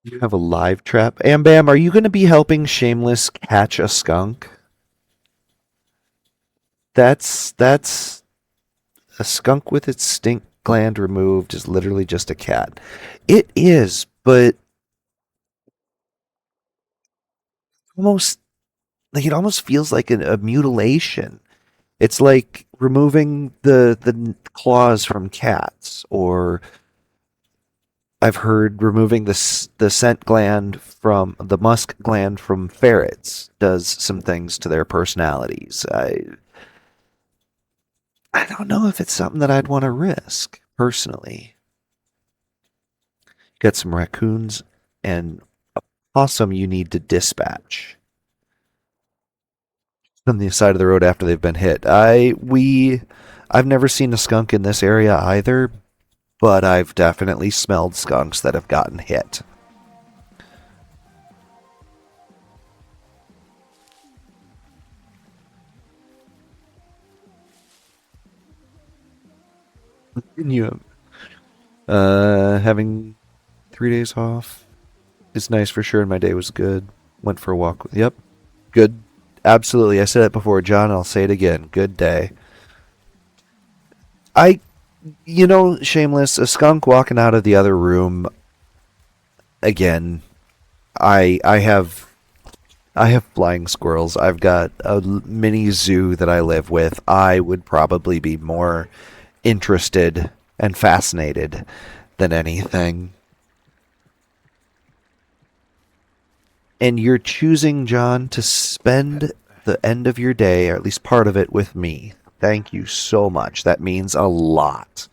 You have a live trap. Am Bam, are you going to be helping Shameless catch a skunk? That's a skunk with its stink gland removed is literally just a cat. It is, but almost like it almost feels like a mutilation. It's like removing the claws from cats, or I've heard removing the scent gland from the musk gland from ferrets does some things to their personalities. I don't know if it's something that I'd want to risk personally. Got some raccoons and a possum you need to dispatch on the side of the road after they've been hit. I've never seen a skunk in this area either, but I've definitely smelled skunks that have gotten hit. You having 3 days off is nice for sure, and my day was good. Went for a walk. Yep, good. Absolutely. I said it before, John. I'll say it again. Good day. I, Shameless, a skunk walking out of the other room. Again, I have flying squirrels. I've got a mini zoo that I live with. I would probably be more interested and fascinated than anything. And you're choosing, John, to spend the end of your day, or at least part of it, with me. Thank you so much. That means a lot.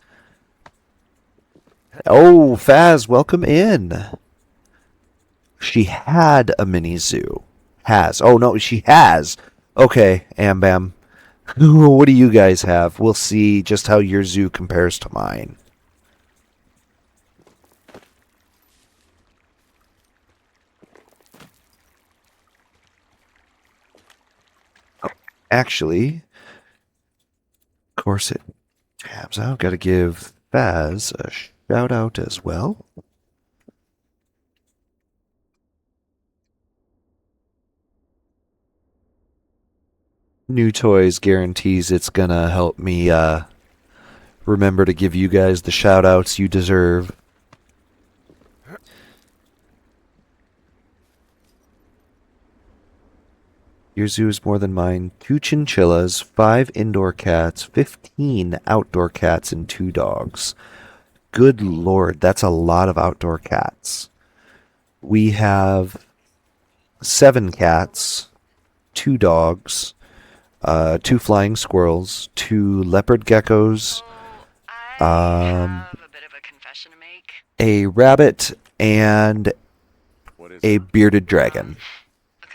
Oh, Faz, welcome in. She had a mini zoo. Has. Oh, no, she has. Okay, Am Bam. What do you guys have? We'll see just how your zoo compares to mine. Actually, of course it tabs out. Gotta give Faz a shout out as well. New Toys guarantees it's gonna help me remember to give you guys the shout outs you deserve. Your zoo is more than mine. 2 chinchillas, 5 indoor cats, 15 outdoor cats, and 2 dogs. Good lord, that's a lot of outdoor cats. We have 7 cats, 2 dogs, 2 flying squirrels, 2 leopard geckos, So I um, have a bit of a confession to make. a rabbit, and What is a it? bearded dragon. Look,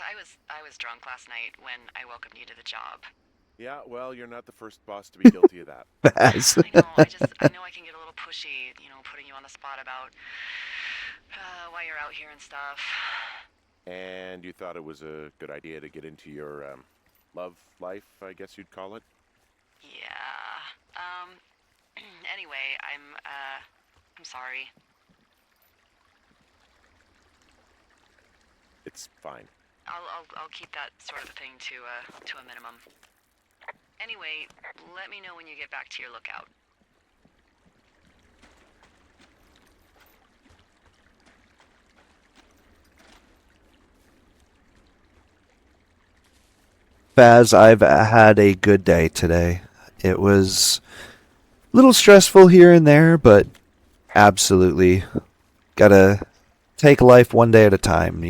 I was drunk last night when I welcomed you to the job. Yeah, well, you're not the first boss to be guilty of that. Faz. I know I can get a little pushy, putting you on the spot about why you're out here and stuff. And you thought it was a good idea to get into your love life, I guess you'd call it? Yeah. Anyway, I'm sorry. It's fine. I'll keep that sort of thing to a minimum. Anyway, let me know when you get back to your lookout. Faz, I've had a good day today. It was a little stressful here and there, but absolutely gotta take life one day at a time.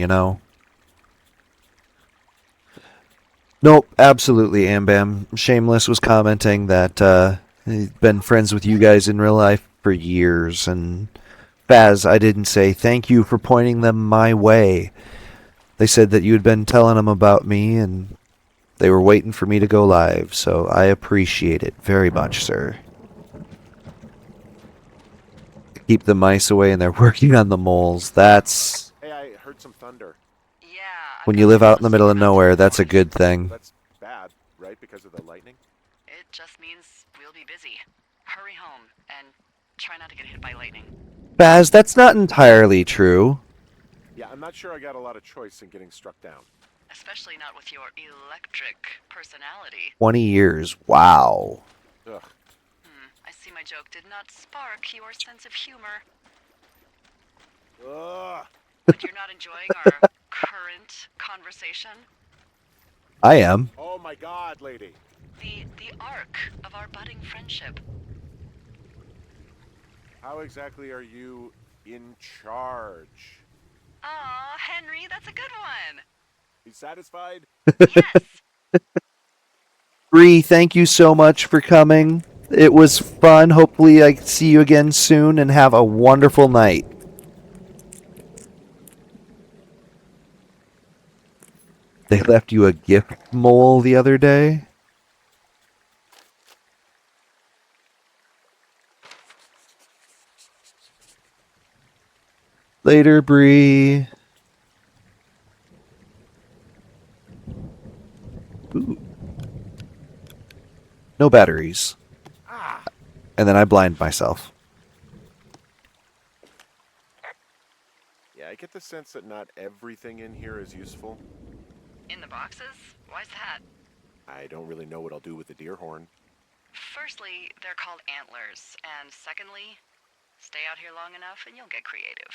Nope, absolutely, Ambam. Shameless was commenting that he's been friends with you guys in real life for years, and Baz, I didn't say thank you for pointing them my way. They said that you had been telling them about me and they were waiting for me to go live, so I appreciate it very much, sir. Keep the mice away and they're working on the moles. That's... Hey, I heard some thunder. Yeah, I've When got you live some out in the middle of about nowhere, to that's a report. good thing. That's bad, right? Because of the lightning? It just means we'll be busy. Hurry home and try not to get hit by lightning. Baz, that's not entirely true. Yeah, I'm not sure I got a lot of choice in getting struck down. Especially not with your electric personality. 20 years. Wow. Ugh. I see my joke did not spark your sense of humor. Ugh. But you're not enjoying our current conversation? I am. Oh my god, lady. The arc of our budding friendship. How exactly are you in charge? Aw, Henry, that's a good one. You satisfied? Yes. Bree, thank you so much for coming. It was fun. Hopefully I see you again soon and have a wonderful night. They left you a gift mole the other day? Later, Bree. Ooh. No batteries. Ah! And then I blind myself. Yeah, I get the sense that not everything in here is useful. In the boxes? Why's that? I don't really know what I'll do with the deer horn. Firstly, they're called antlers. And secondly, stay out here long enough and you'll get creative.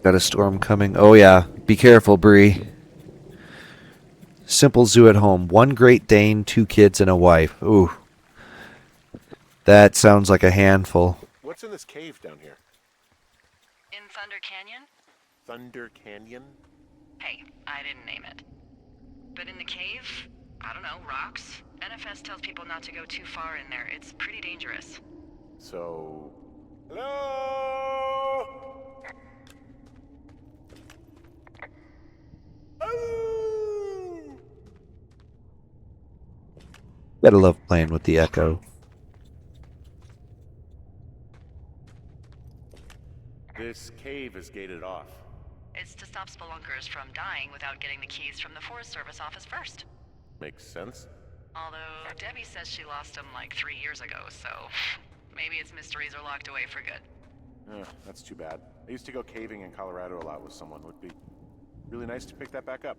Got a storm coming. Oh yeah. Be careful, Bree. Simple zoo at home. 1 Great Dane, 2 kids, and a wife. Ooh. That sounds like a handful. What's in this cave down here? In Thunder Canyon? Thunder Canyon? Hey, I didn't name it. But in the cave, I don't know, rocks? NFS tells people not to go too far in there. It's pretty dangerous. So... Hello? Hello? Gotta love playing with the echo. This cave is gated off. It's to stop spelunkers from dying without getting the keys from the Forest Service office first. Makes sense. Although Debbie says she lost them like 3 years ago, so maybe its mysteries are locked away for good. That's too bad. I used to go caving in Colorado a lot with someone. Would be really nice to pick that back up.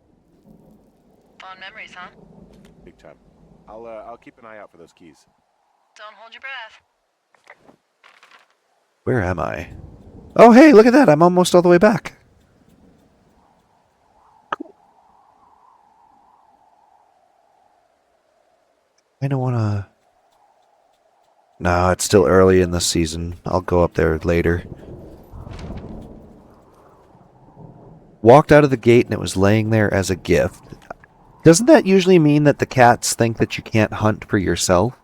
Fond memories, huh? Big time. I'll keep an eye out for those keys. Don't hold your breath. Where am I? Oh, hey, look at that. I'm almost all the way back. Cool. I don't want to... No, it's still early in the season. I'll go up there later. Walked out of the gate and it was laying there as a gift. Doesn't that usually mean that the cats think that you can't hunt for yourself?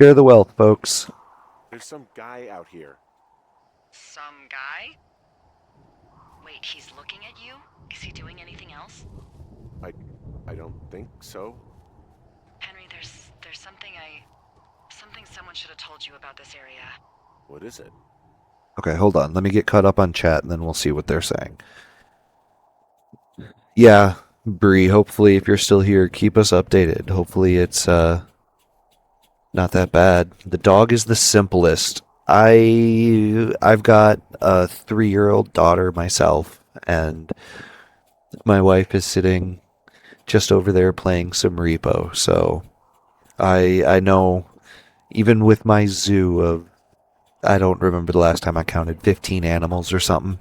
Share the wealth, folks. There's some guy out here. Some guy? Wait, he's looking at you? Is he doing anything else? I don't think so. Henry, there's something someone should have told you about this area. What is it? Okay, hold on. Let me get caught up on chat and then we'll see what they're saying. Yeah, Bree, hopefully if you're still here, keep us updated. Hopefully it's not that bad. The dog is the simplest. I've got a 3-year-old daughter myself, and my wife is sitting just over there playing some repo. So I know, even with my zoo of, I don't remember the last time I counted 15 animals or something.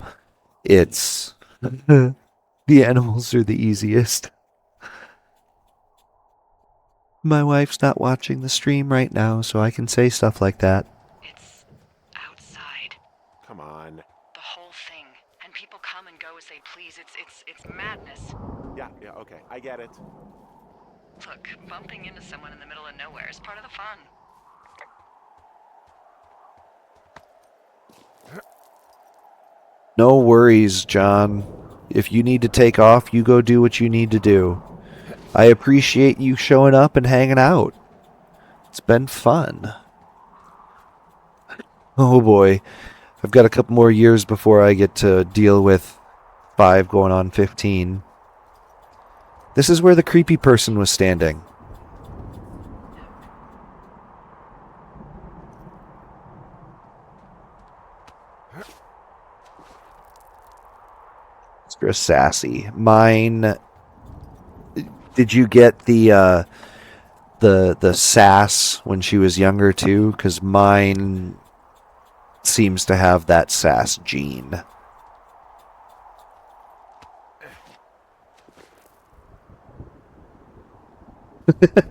It's the animals are the easiest. My wife's not watching the stream right now, so I can say stuff like that. It's outside. Come on. The whole thing. And people come and go as they please. It's madness. Yeah, okay. I get it. Look, bumping into someone in the middle of nowhere is part of the fun. No worries, John. If you need to take off, you go do what you need to do. I appreciate you showing up and hanging out. It's been fun. Oh boy. I've got a couple more years before I get to deal with 5 going on 15. This is where the creepy person was standing. Extra sassy. Mine. Did you get the sass when she was younger too? Because mine seems to have that sass gene.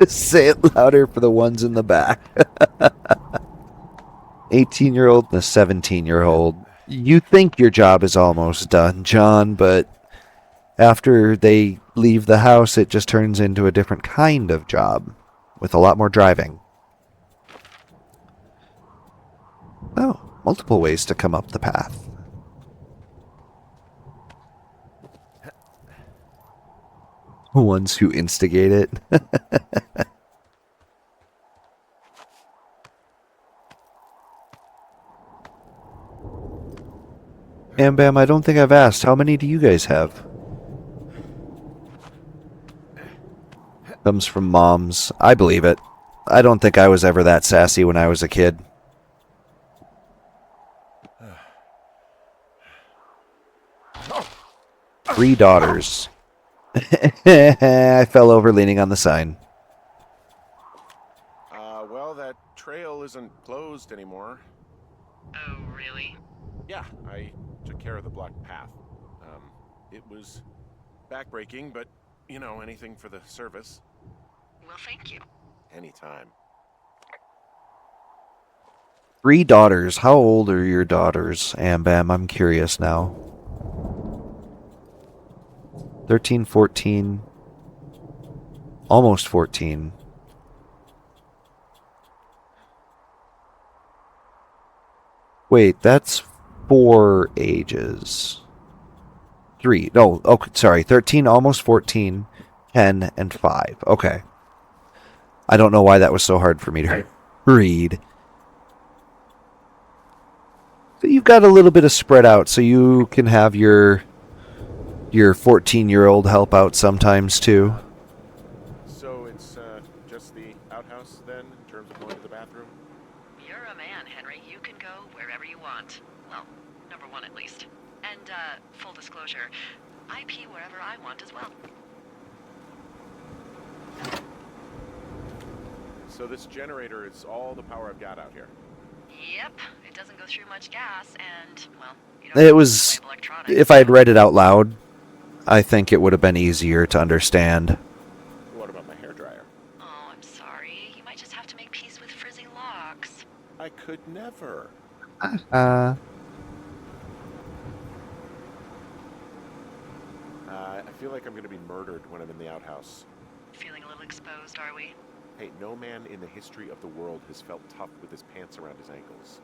Say it louder for the ones in the back. 18-year-old and a 17-year-old. You think your job is almost done, John, but after they leave the house, it just turns into a different kind of job with a lot more driving. Oh, multiple ways to come up the path. Ones who instigate it. Bam Bam, I don't think I've asked. How many do you guys have? Comes from moms. I believe it. I don't think I was ever that sassy when I was a kid. 3 daughters. I fell over leaning on the sign. Well, that trail isn't closed anymore. Oh, really? Yeah, I took care of the blocked path. It was backbreaking, but, anything for the service. Well, thank you. Anytime. 3 daughters. How old are your daughters, Ambam? I'm curious now. 13, 14, almost 14. Wait, that's 4 ages. 3. No, okay, sorry. 13, almost 14, 10, and 5. Okay. I don't know why that was so hard for me to read. So you've got a little bit of spread out, so you can have your 14-year-old help out sometimes too. So it's just the outhouse then, in terms of going to the bathroom? You're a man, Henry. You can go wherever you want. Well, number 1 at least. And, full disclosure, I pee wherever I want as well. So this generator is all the power I've got out here. Yep, it doesn't go through much gas, and, well, you don't It have was, to electronics. if I had read it out loud, I think it would have been easier to understand. What about my hairdryer? Oh, I'm sorry. You might just have to make peace with frizzy locks. I could never. Uh, I feel like I'm going to be murdered when I'm in the outhouse. Feeling a little exposed, are we? Hey, no man in the history of the world has felt tough with his pants around his ankles.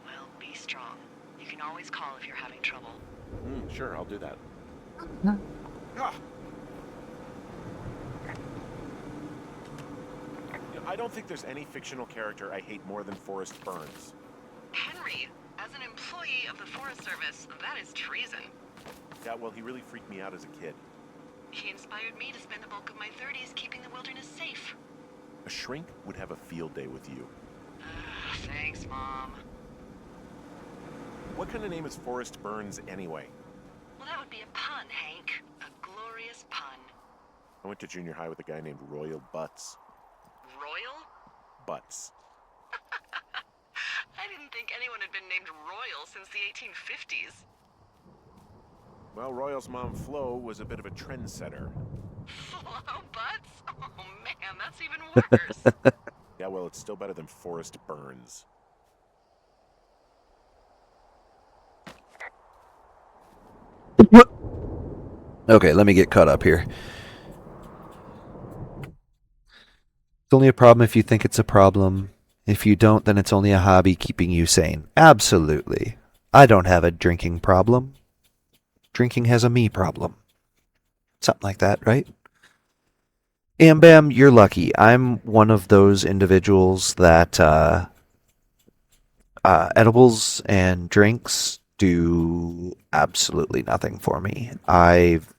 Well, be strong. You can always call if you're having trouble. Sure, I'll do that. Ah! I don't think there's any fictional character I hate more than Forrest Burns. Henry, as an employee of the Forest Service, that is treason. Yeah, well, he really freaked me out as a kid. He inspired me to spend the bulk of my 30s keeping the wilderness safe. A shrink would have a field day with you. Thanks, Mom. What kind of name is Forrest Burns anyway? Well, that would be a pun, Hank. A glorious pun. I went to junior high with a guy named Royal Butts. Royal? Butts. I didn't think anyone had been named Royal since the 1850s. Well, Royal's mom, Flo, was a bit of a trendsetter. Flo Butts? Oh, man, that's even worse. Yeah, well, it's still better than Forrest Burns. Okay, let me get caught up here. It's only a problem if you think it's a problem. If you don't, then it's only a hobby keeping you sane. Absolutely. I don't have a drinking problem. Drinking has a me problem. Something like that, right? And Bam, you're lucky. I'm one of those individuals that edibles and drinks do absolutely nothing for me. I've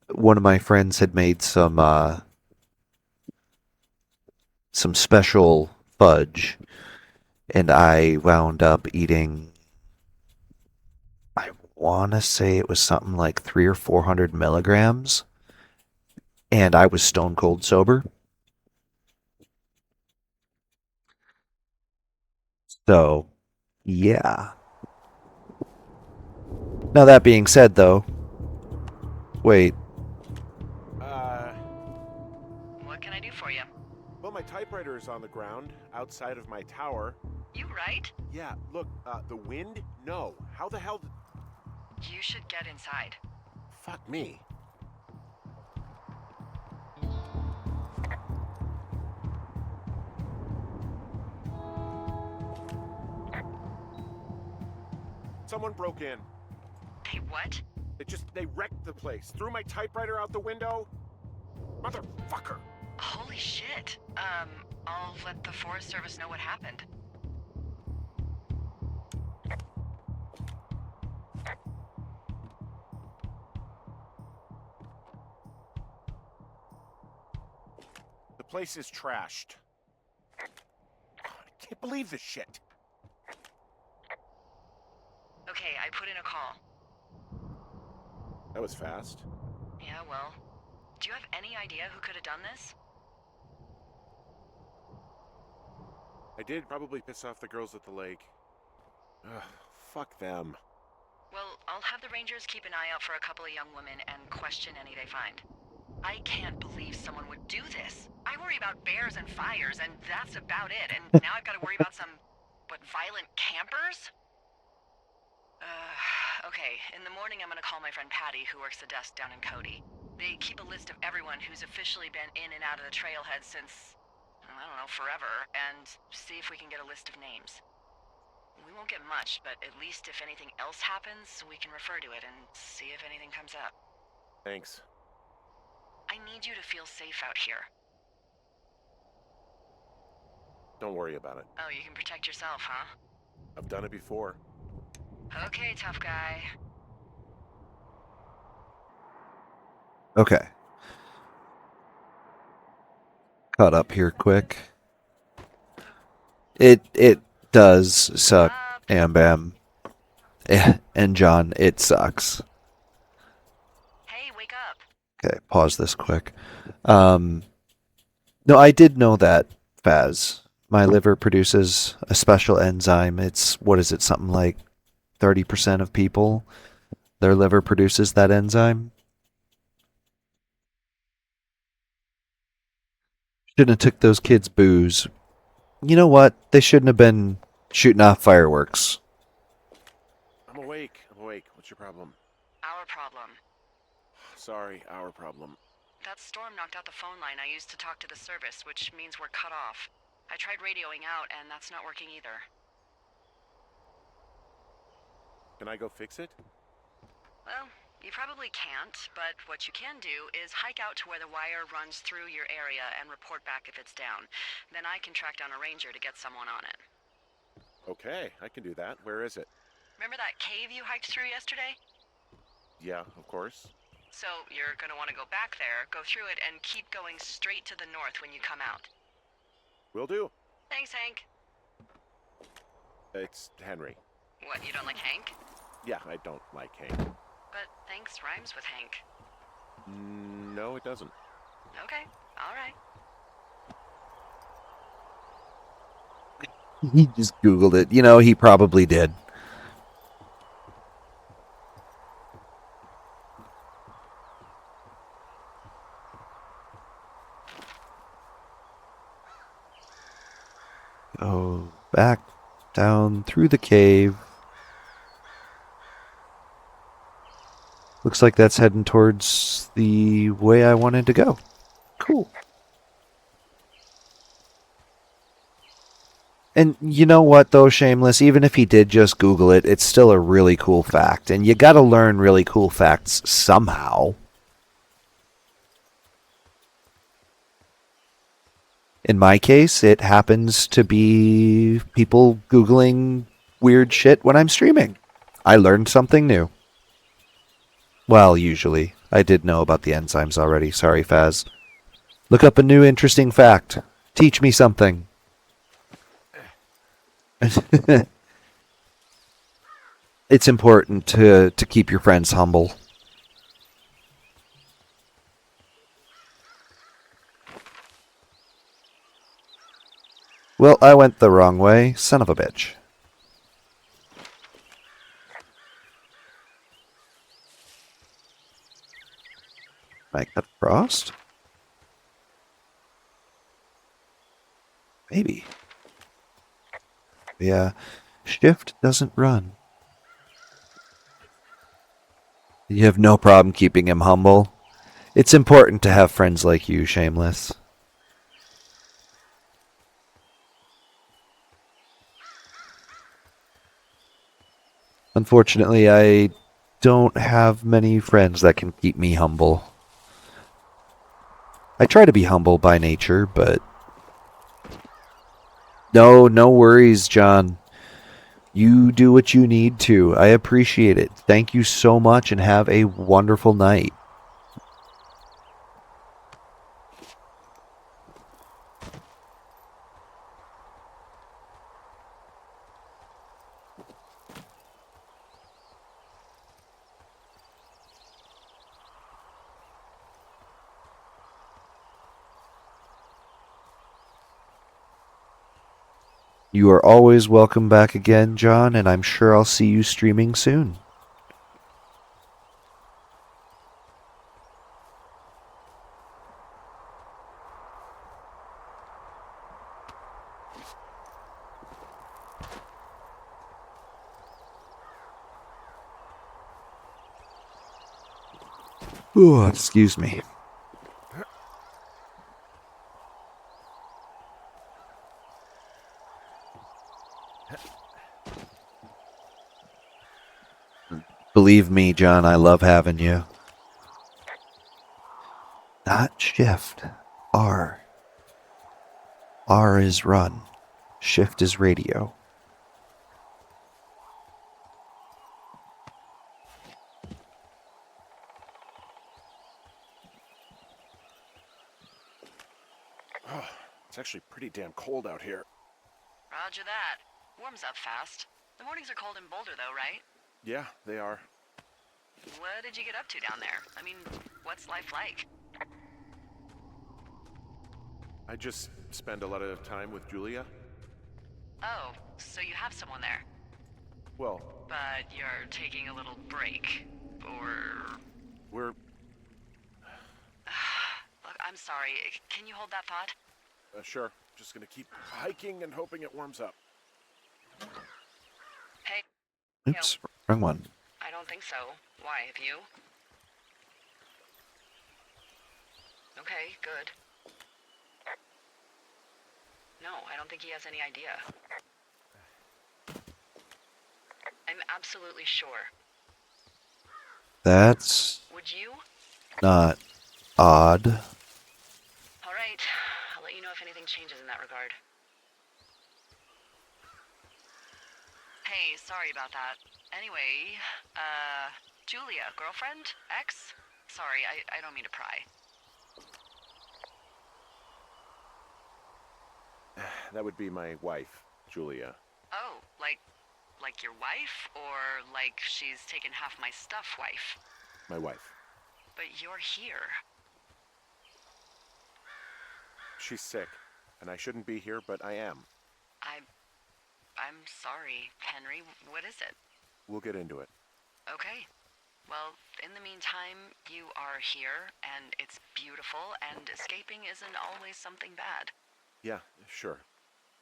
one of my friends had made some special fudge, and I wound up eating. I want to say it was something like 300 or 400 milligrams, and I was stone cold sober. So, yeah. Now that being said, though, wait, Uh, What can I do for you? well, my typewriter is on the ground outside of my tower. You right? Yeah, look, the wind? No. How the hell did... You should get inside. Fuck me. Someone broke in. Hey, what? They wrecked the place. Threw my typewriter out the window. Motherfucker. Holy shit. I'll let the Forest Service know what happened. The place is trashed. I can't believe this shit. Okay, I put in a call. That was fast. Yeah, well, do you have any idea who could have done this? I did probably piss off the girls at the lake. Ugh, fuck them. Well, I'll have the Rangers keep an eye out for a couple of young women and question any they find. I can't believe someone would do this. I worry about bears and fires, and that's about it. And now I've got to worry about some, violent campers? Okay, in the morning I'm gonna call my friend Patty, who works the desk down in Cody. They keep a list of everyone who's officially been in and out of the trailhead since, I don't know, forever, and see if we can get a list of names. We won't get much, but at least if anything else happens, we can refer to it and see if anything comes up. Thanks. I need you to feel safe out here. Don't worry about it. Oh, you can protect yourself, huh? I've done it before. Okay, tough guy. okay. Caught up here quick. It does suck, Up. Am Bam. And John, it sucks. Hey, wake up. Okay, pause this quick. Um, no, I did know that, Faz. My liver produces a special enzyme. It's, what is it, something like 30% of people, their liver produces that enzyme. Shouldn't have took those kids booze. You know what? They shouldn't have been shooting off fireworks. I'm awake. What's your problem? Our problem. Sorry, our problem. That storm knocked out the phone line I used to talk to the service, which means we're cut off. I tried radioing out, and that's not working either. Can I go fix it? Well, you probably can't, but what you can do is hike out to where the wire runs through your area and report back if it's down. Then I can track down a ranger to get someone on it. Okay, I can do that. Where is it? Remember that cave you hiked through yesterday? Yeah, of course. So you're gonna want to go back there, go through it, and keep going straight to the north when you come out. Will do. Thanks, Hank. It's Henry. What, you don't like Hank? Yeah, I don't like Hank. But thanks rhymes with Hank. No, it doesn't. Okay, alright. He just Googled it. You know, he probably did. Go back down through the cave. Looks like that's heading towards the way I wanted to go. Cool. And you know what, though, Shameless? Even if he did just Google it, it's still a really cool fact. And you gotta learn really cool facts somehow. In my case, it happens to be people Googling weird shit when I'm streaming. I learned something new. Well, usually. I did know about the enzymes already. Sorry, Faz. Look up a new interesting fact. Teach me something. It's important to keep your friends humble. Well, I went the wrong way. Son of a bitch. Can I cut across? Maybe. Yeah. Shift doesn't run. You have no problem keeping him humble. It's important to have friends like you, Shameless. Unfortunately, I don't have many friends that can keep me humble. I try to be humble by nature, but... No worries, John. You do what you need to. I appreciate it. Thank you so much and have a wonderful night. You are always welcome back again, John, and I'm sure I'll see you streaming soon. Ooh, excuse me. Believe me, John, I love having you. Not shift. R. R is run. Shift is radio. Oh, it's actually pretty damn cold out here. Roger that. Warms up fast. The mornings are cold in Boulder, though, right? Yeah, they are. What did you get up to down there? I mean, what's life like? I just spend a lot of time with Julia. Oh, so you have someone there. Well, But you're taking a little break. Or... we're... Look, I'm sorry. Can you hold that thought? sure. Just gonna keep hiking and hoping it warms up. Hey, Oops, wrong one. I don't think so. Why, have you? Okay, good. No, I don't think he has any idea. I'm absolutely sure. That's Would you? not odd. All right. I'll let you know if anything changes in that regard. Hey, sorry about that. Anyway, Julia, girlfriend? Ex? Sorry, I don't mean to pry. That would be my wife, Julia. Oh, like your wife? Or like she's taken half my stuff wife? My wife. But you're here. She's sick, and I shouldn't be here, but I am. I'm sorry, Henry. What is it? We'll get into it. Okay. Well, in the meantime, you are here, and it's beautiful, and escaping isn't always something bad. Yeah, sure.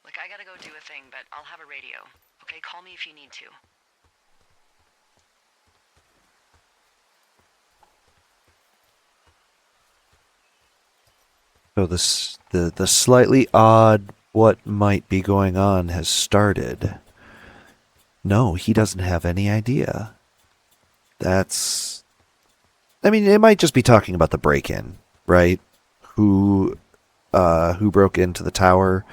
Look, I gotta go do a thing, but I'll have a radio. Okay, call me if you need to. So the slightly odd what might be going on has started. No, he doesn't have any idea. That's I mean, it might just be talking about the break-in, right? Who who broke into the tower.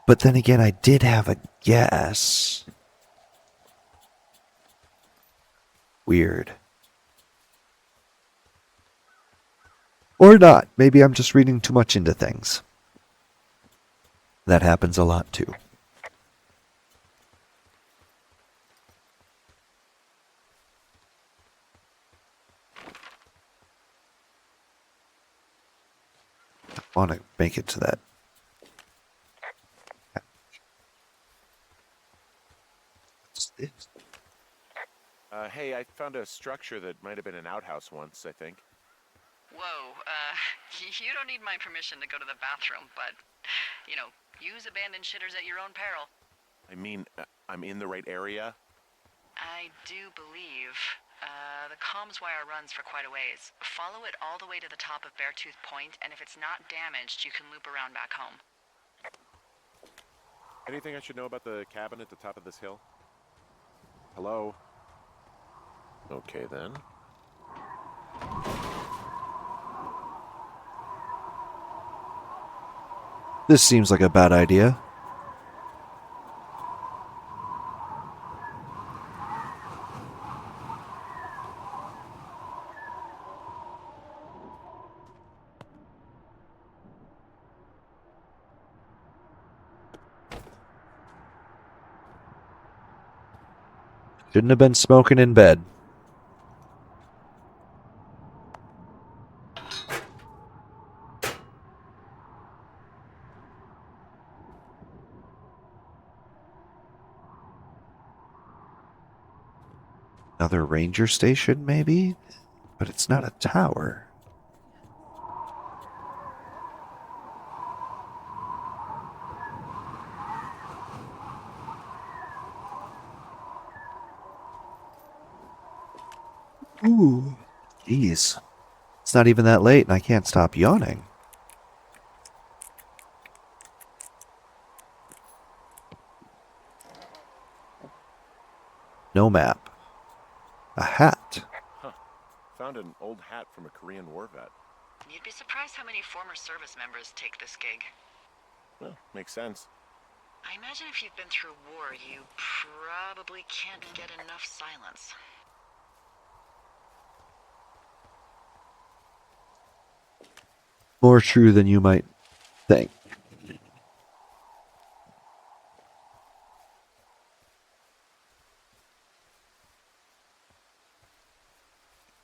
But then again, I did have a guess. Weird. Or not. Maybe I'm just reading too much into things. That happens a lot too. I want to make it to that. What's this? Hey, I found a structure that might have been an outhouse once, I think. Whoa, you don't need my permission to go to the bathroom, but, use abandoned shitters at your own peril. I mean, I'm in the right area. I do believe. The comms wire runs for quite a ways. Follow it all the way to the top of Beartooth Point, and if it's not damaged, you can loop around back home. Anything I should know about the cabin at the top of this hill? Hello? Okay, then. This seems like a bad idea. Shouldn't have been smoking in bed. Another ranger station, maybe? But it's not a tower. Ooh. Jeez. It's not even that late and I can't stop yawning. No map. A hat. Huh. Found an old hat from a Korean war vet. You'd be surprised how many former service members take this gig. Well, makes sense. I imagine if you've been through war, you probably can't get enough silence. More true than you might think.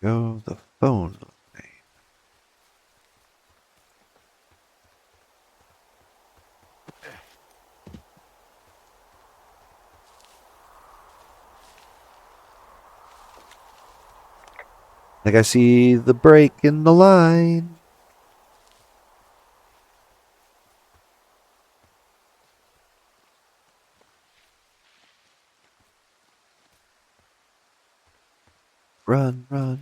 Go the phone. Like I see the break in the line. Run, run.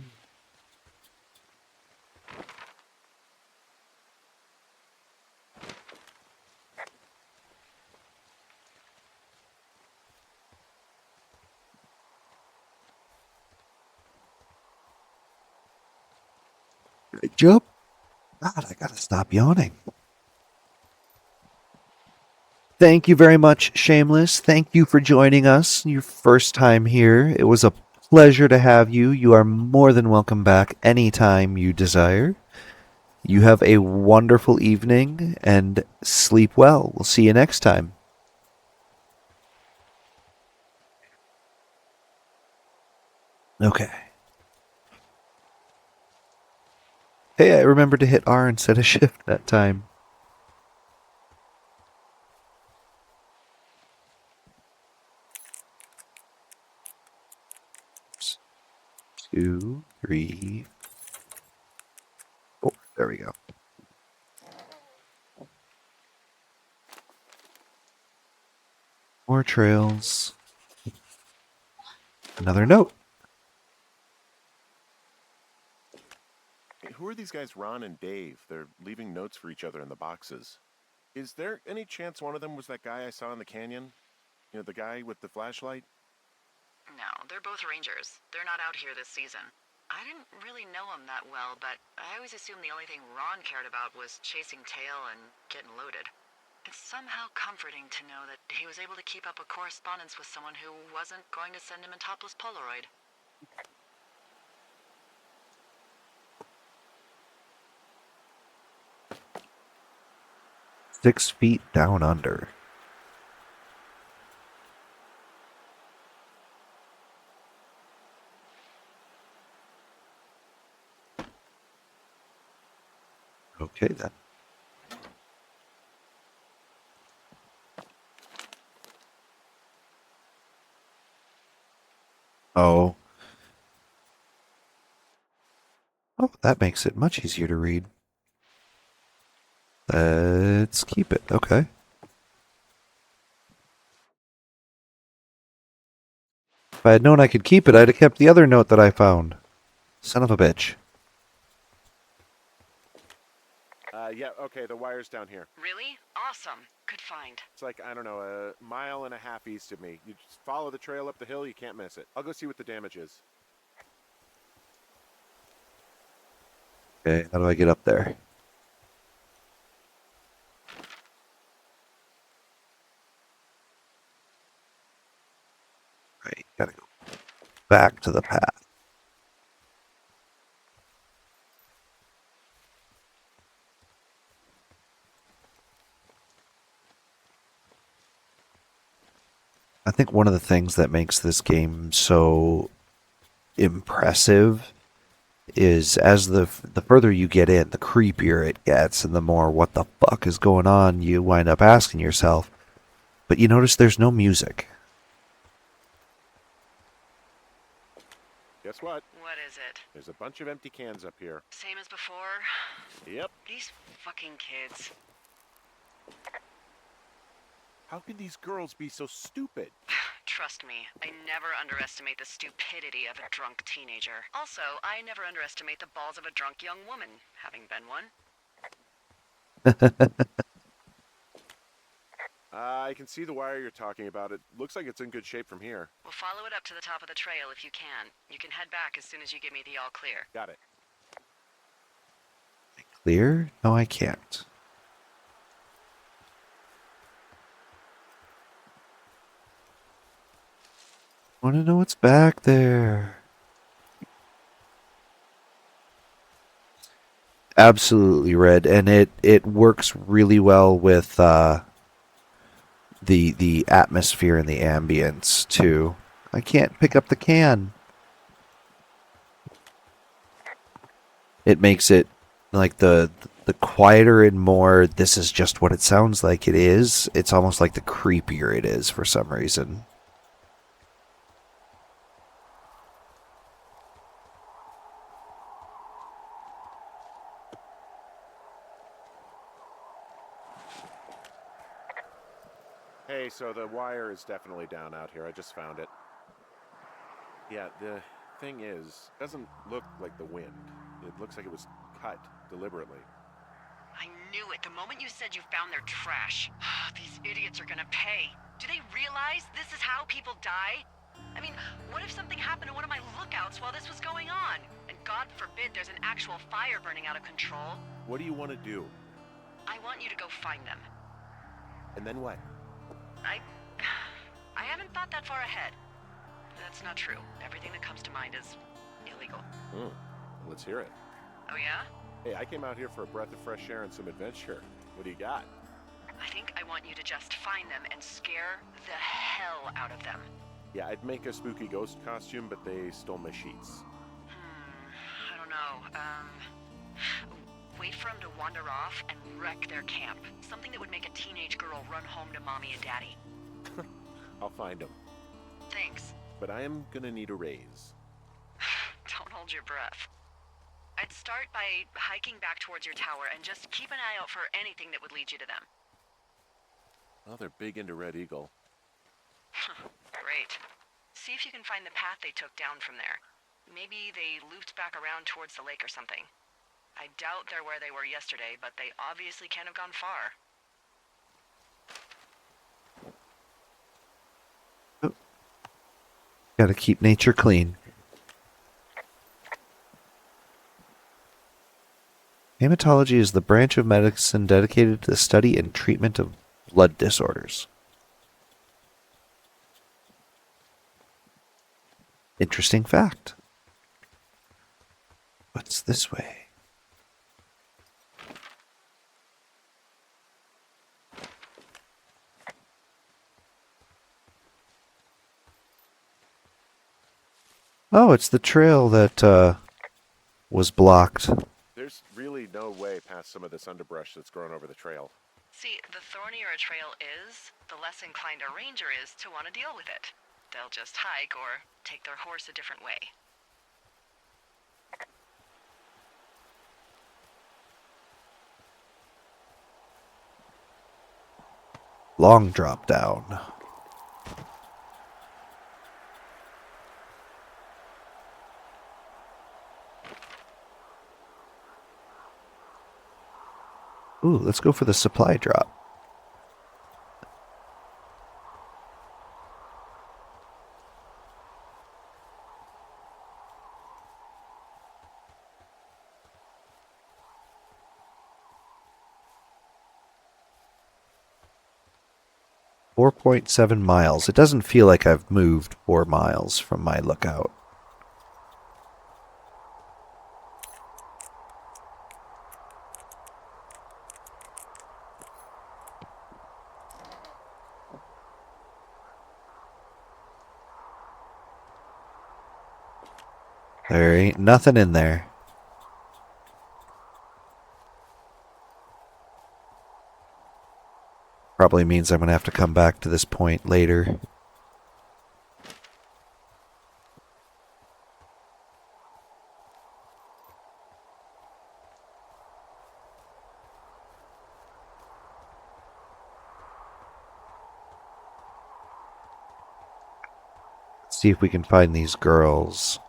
Did I jump? God, I gotta stop yawning. Thank you very much, Shameless. Thank you for joining us. Your first time here. It was a pleasure to have you. You are more than welcome back anytime you desire. You have a wonderful evening and sleep well. We'll see you next time. Okay. Hey, I remembered to hit R instead of shift that time. Two, three, four. There we go. More trails. Another note. who are these guys, Ron and Dave? They're leaving notes for each other in the boxes. Is there any chance one of them was that guy I saw in the canyon? You know, the guy with the flashlight? No, they're both rangers. They're not out here this season. I didn't really know him that well, but I always assumed the only thing Ron cared about was chasing tail and getting loaded. It's somehow comforting to know that he was able to keep up a correspondence with someone who wasn't going to send him a topless Polaroid. Six feet down under. Okay, then. Oh. Oh, that makes it much easier to read. Let's keep it. Okay. If I had known I could keep it, I'd have kept the other note that I found. Son of a bitch. Yeah, okay, the wire's down here. Really? Awesome. Good find. It's like, I don't know, a mile and a half east of me. You just follow the trail up the hill, you can't miss it. I'll go see what the damage is. Okay, how do I get up there? Right, gotta go back to the path. I think one of the things that makes this game so impressive is as the further you get in, the creepier it gets, and the more what the fuck is going on you wind up asking yourself. But you notice there's no music. Guess what? What is it? There's a bunch of empty cans up here. Same as before? Yep. These fucking kids. How could these girls be so stupid? Trust me, I never underestimate the stupidity of a drunk teenager. Also, I never underestimate the balls of a drunk young woman, having been one. I can see the wire you're talking about. It looks like it's in good shape from here. We'll follow it up to the top of the trail if you can. You can head back as soon as you give me the all clear. Got it. Clear? No, I can't. I want to know what's back there. Absolutely red, and it works really well with the atmosphere and the ambience too. I can't pick up the can. It makes it like the quieter and more this is just what it sounds like it is. It's almost like the creepier it is for some reason. Hey, so the wire is definitely down out here. I just found it. Yeah, the thing is, it doesn't look like the wind. It looks like it was cut deliberately. I knew it the moment you said you found their trash. These idiots are gonna pay. Do they realize this is how people die? I mean, what if something happened to one of my lookouts while this was going on? And God forbid there's an actual fire burning out of control. What do you want to do? I want you to go find them. And then what? I haven't thought that far ahead. That's not true. Everything that comes to mind is illegal. Let's hear it. Oh yeah? Hey, I came out here for a breath of fresh air and some adventure. What do you got? I think I want you to just find them and scare the hell out of them. Yeah, I'd make a spooky ghost costume, but they stole my sheets. I don't know. Wait for them to wander off and wreck their camp. Something that would make a teenage girl run home to mommy and daddy. I'll find them. Thanks. But I am gonna need a raise. Don't hold your breath. I'd start by hiking back towards your tower and just keep an eye out for anything that would lead you to them. Well, they're big into Red Eagle. Great. See if you can find the path they took down from there. Maybe they looped back around towards the lake or something. I doubt they're where they were yesterday, but they obviously can't have gone far. Gotta keep nature clean. Hematology is the branch of medicine dedicated to the study and treatment of blood disorders. Interesting fact. What's this way? Oh, it's the trail that was blocked. There's really no way past some of this underbrush that's grown over the trail. See, the thornier a trail is, the less inclined a ranger is to want to deal with it. They'll just hike or take their horse a different way. Long drop down. Ooh, let's go for the supply drop. .7 miles. It doesn't feel like I've moved 4 miles from my lookout. There ain't nothing in there. Probably means I'm going to have to come back to this point later. See if we can find these girls.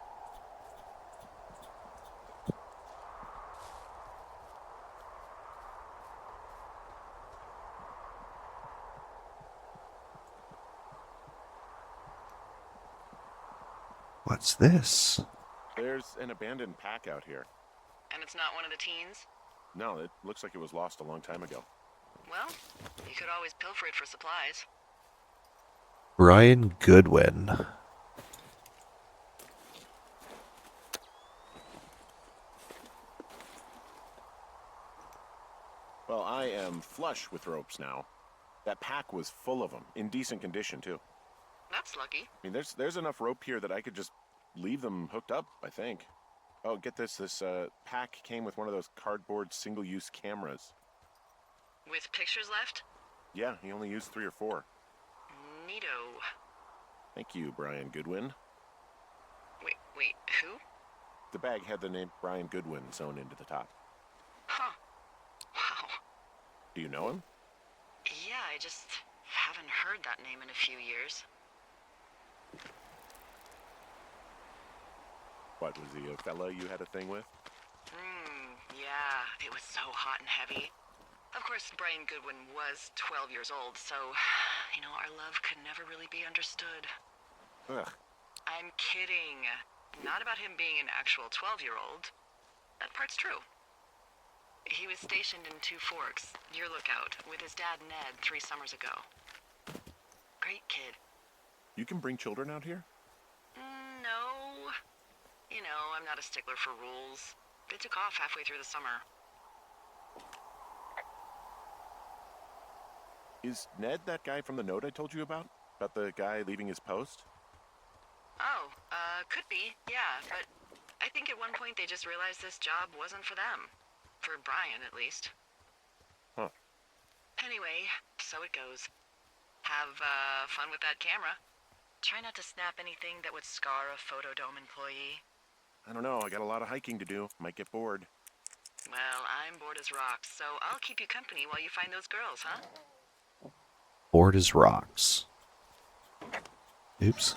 What's this? There's an abandoned pack out here. And it's not one of the teens? No, it looks like it was lost a long time ago. Well, you could always pilfer it for supplies. Brian Goodwin. Well, I am flush with ropes now. That pack was full of them, in decent condition too. That's lucky. I mean, there's enough rope here that I could just leave them hooked up, I think. Oh, get this. This pack came with one of those cardboard single-use cameras. With pictures left? Yeah, he only used 3 or 4. Neato. Thank you, Brian Goodwin. Wait, who? The bag had the name Brian Goodwin sewn into the top. Huh. Wow. Do you know him? Yeah, I just haven't heard that name in a few years. What, was he a fella you had a thing with? Yeah, it was so hot and heavy. Of course, Brian Goodwin was 12 years old, so, our love could never really be understood. Ugh. I'm kidding. Not about him being an actual 12-year-old. That part's true. He was stationed in Two Forks, your lookout, with his dad Ned 3 summers ago. Great kid. You can bring children out here? No. I'm not a stickler for rules. They took off halfway through the summer. Is Ned that guy from the note I told you about? About the guy leaving his post? Oh, could be, yeah, but I think at one point they just realized this job wasn't for them. For Brian, at least. Huh. Anyway, so it goes. Have, fun with that camera. Try not to snap anything that would scar a Photodome employee. I don't know, I got a lot of hiking to do. Might get bored. Well, I'm bored as rocks, so I'll keep you company while you find those girls, huh? Bored as rocks. Oops.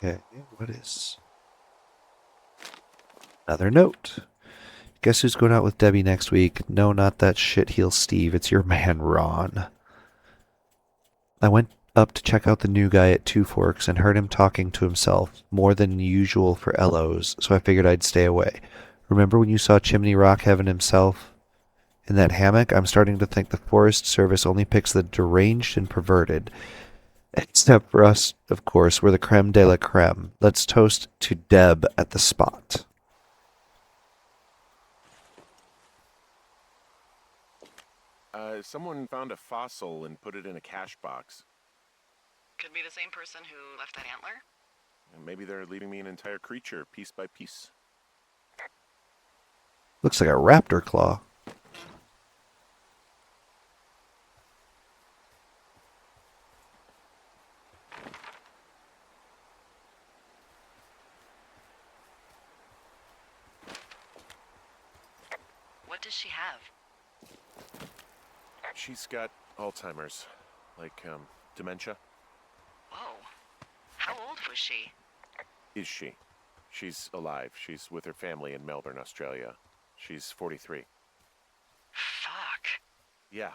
Okay, what is... Another note. Guess who's going out with Debbie next week? No, not that shitheel Steve. It's your man, Ron. I went up to check out the new guy at Two Forks and heard him talking to himself, more than usual for LOs, so I figured I'd stay away. Remember when you saw Chimney Rock Heaven himself in that hammock? I'm starting to think the Forest Service only picks the deranged and perverted. Except for us, of course, we're the creme de la creme. Let's toast to Deb at the spot. Someone found a fossil and put it in a cash box. Could be the same person who left that antler. And maybe they're leaving me an entire creature, piece by piece. Looks like a raptor claw. What does she have? She's got Alzheimer's, like, dementia. Whoa. How old was she? Is she? She's alive. She's with her family in Melbourne, Australia. She's 43. Fuck. Yeah.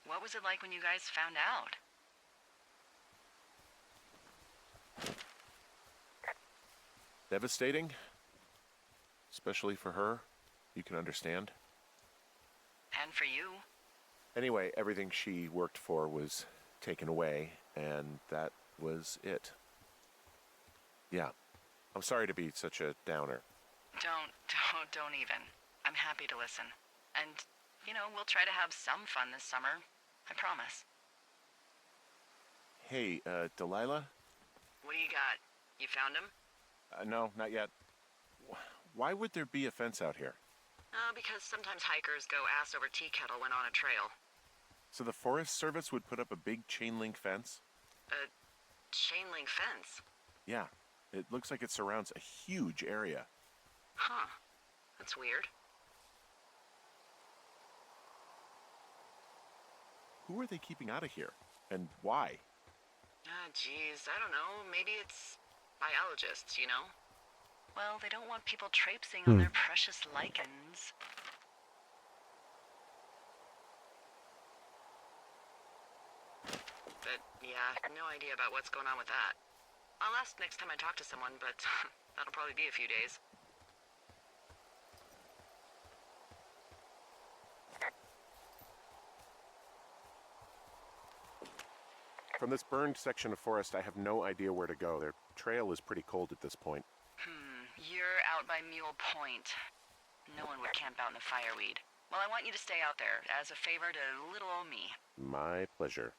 What was it like when you guys found out? Devastating. Especially for her. You can understand. And for you? Anyway, everything she worked for was taken away, and that was it. Yeah. I'm sorry to be such a downer. Don't even. I'm happy to listen. And, we'll try to have some fun this summer. I promise. Hey, Delilah? What do you got? You found him? No, not yet. Why would there be a fence out here? Because sometimes hikers go ass over tea kettle when on a trail. So the Forest Service would put up a big chain link fence? A chain link fence? Yeah. It looks like it surrounds a huge area. Huh. That's weird. Who are they keeping out of here? And why? Geez, I don't know. Maybe it's biologists, Well, they don't want people traipsing on their precious lichens. But, yeah, no idea about what's going on with that. I'll ask next time I talk to someone, but that'll probably be a few days. From this burned section of forest, I have no idea where to go. Their trail is pretty cold at this point. You're out by Mule Point. No one would camp out in the fireweed. Well, I want you to stay out there, as a favor to little old me. My pleasure.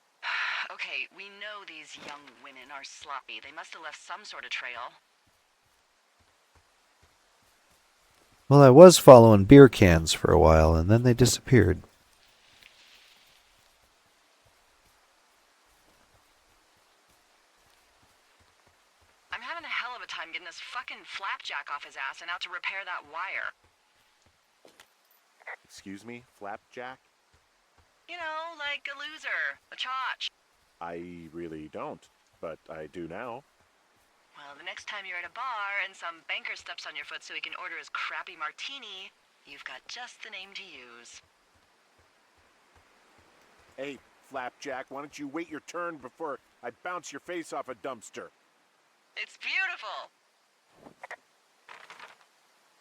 Okay, we know these young women are sloppy. They must have left some sort of trail. Well, I was following beer cans for a while, and then they disappeared. I'm having a hell of a time getting this fucking flapjack off his ass and out to repair that wire. Excuse me? Flapjack? Like a loser, a chotch. I really don't, but I do now. Well, the next time you're at a bar and some banker steps on your foot so he can order his crappy martini, you've got just the name to use. Hey, Flapjack, why don't you wait your turn before I bounce your face off a dumpster? It's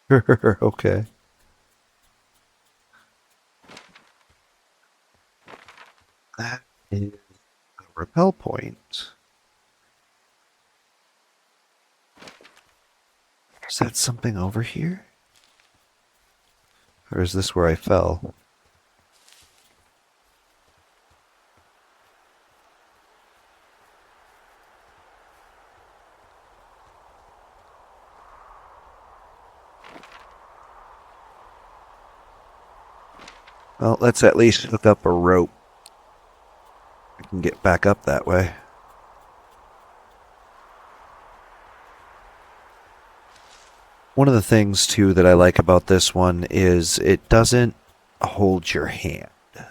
beautiful. Okay. That is a rappel point. Is that something over here? Or is this where I fell? Well, let's at least hook up a rope. I can get back up that way. One of the things, too, that I like about this one is it doesn't hold your hand.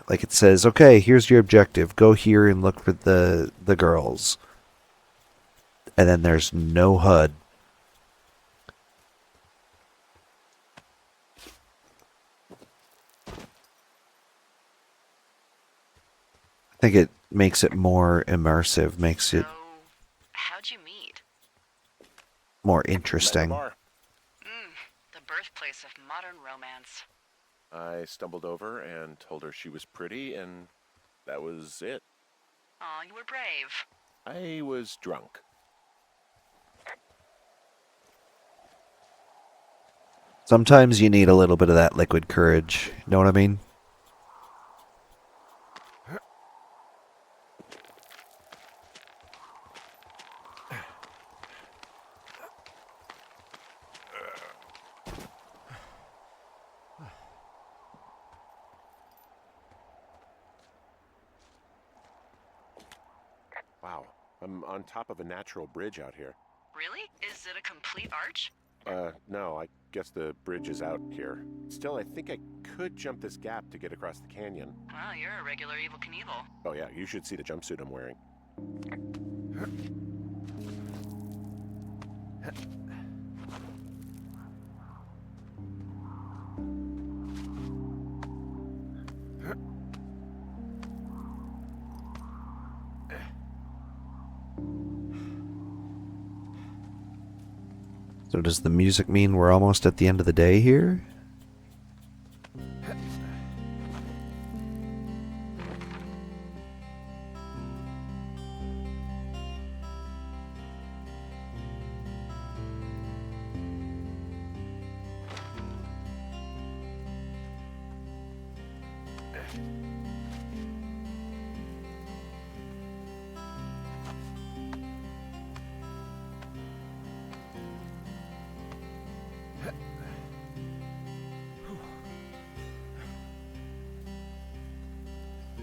Like, it says, okay, here's your objective. Go here and look for the girls. And then there's no HUD. I think it makes it more immersive, makes So, it how'd you meet? more Met in a interesting. bar. The birthplace of modern romance. I stumbled over and told her she was pretty, and that was it. Aw, you were brave. I was drunk. Sometimes you need a little bit of that liquid courage. Know what I mean? Wow, I'm on top of a natural bridge out here. Really? Is it a complete arch? No, I guess the bridge is out here. Still, I think I could jump this gap to get across the canyon. Wow, you're a regular Evel Knievel. Oh yeah, you should see the jumpsuit I'm wearing. So does the music mean we're almost at the end of the day here?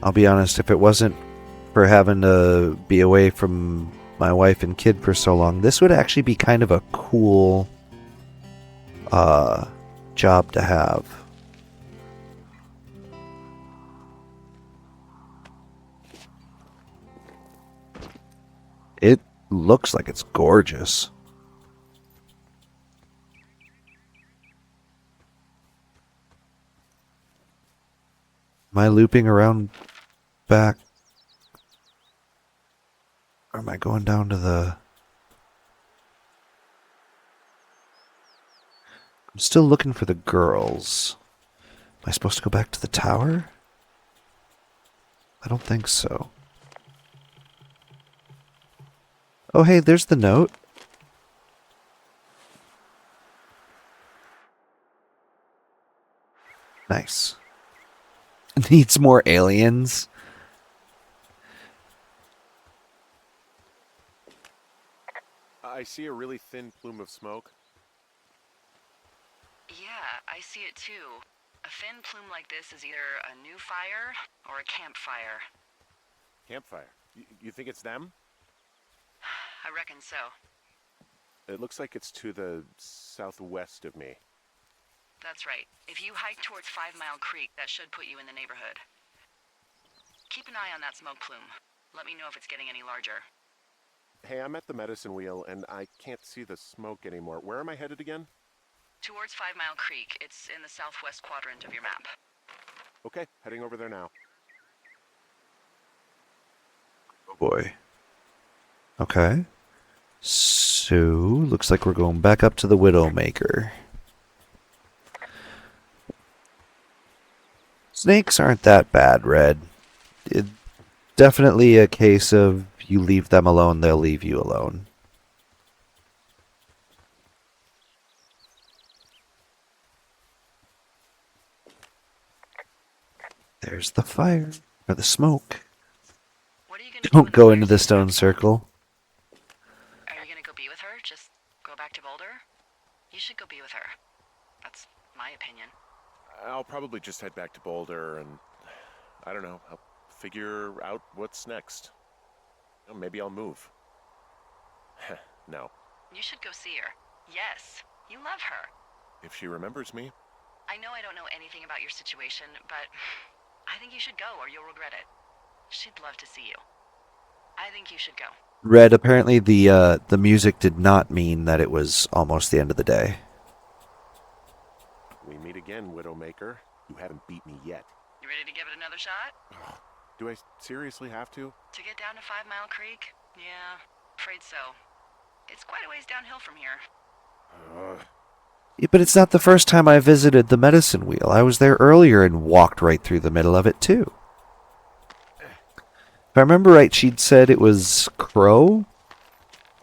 I'll be honest, if it wasn't for having to be away from my wife and kid for so long, this would actually be kind of a cool job to have. It looks like it's gorgeous. Am I looping around back? Or am I going down to the... I'm still looking for the girls. Am I supposed to go back to the tower? I don't think so. Oh, hey, there's the note. Nice. Needs more aliens. I see a really thin plume of smoke. Yeah, I see it too. A thin plume like this is either a new fire or a campfire. Campfire. You think it's them? I reckon so. It looks like it's to the southwest of me. That's right. If you hike towards 5 Mile Creek, that should put you in the neighborhood. Keep an eye on that smoke plume. Let me know if it's getting any larger. Hey, I'm at the medicine wheel, and I can't see the smoke anymore. Where am I headed again? Towards 5 Mile Creek. It's in the southwest quadrant of your map. Okay, heading over there now. Oh boy. Okay. So, looks like we're going back up to the Widowmaker. Snakes aren't that bad, Red. It, definitely a case of you leave them alone, they'll leave you alone. There's the fire, or the smoke. What are you gonna do Don't when go the into fire the season stone wraps up? circle. Are you gonna go be with her? Just go back to Boulder? You should go be with her. That's my opinion. I'll probably just head back to Boulder, and I don't know, I'll figure out what's next. Maybe I'll move. No. You should go see her. Yes, you love her. If she remembers me. I know I don't know anything about your situation, but I think you should go or you'll regret it. She'd love to see you. I think you should go. Red, apparently the music did not mean that it was almost the end of the day. We meet again, Widowmaker. You haven't beat me yet. You ready to give it another shot? Do I seriously have to? To get down to 5 Mile Creek? Yeah, afraid so. It's quite a ways downhill from here. Yeah, but it's not the first time I visited the medicine wheel. I was there earlier and walked right through the middle of it, too. If I remember right, she'd said it was Crow?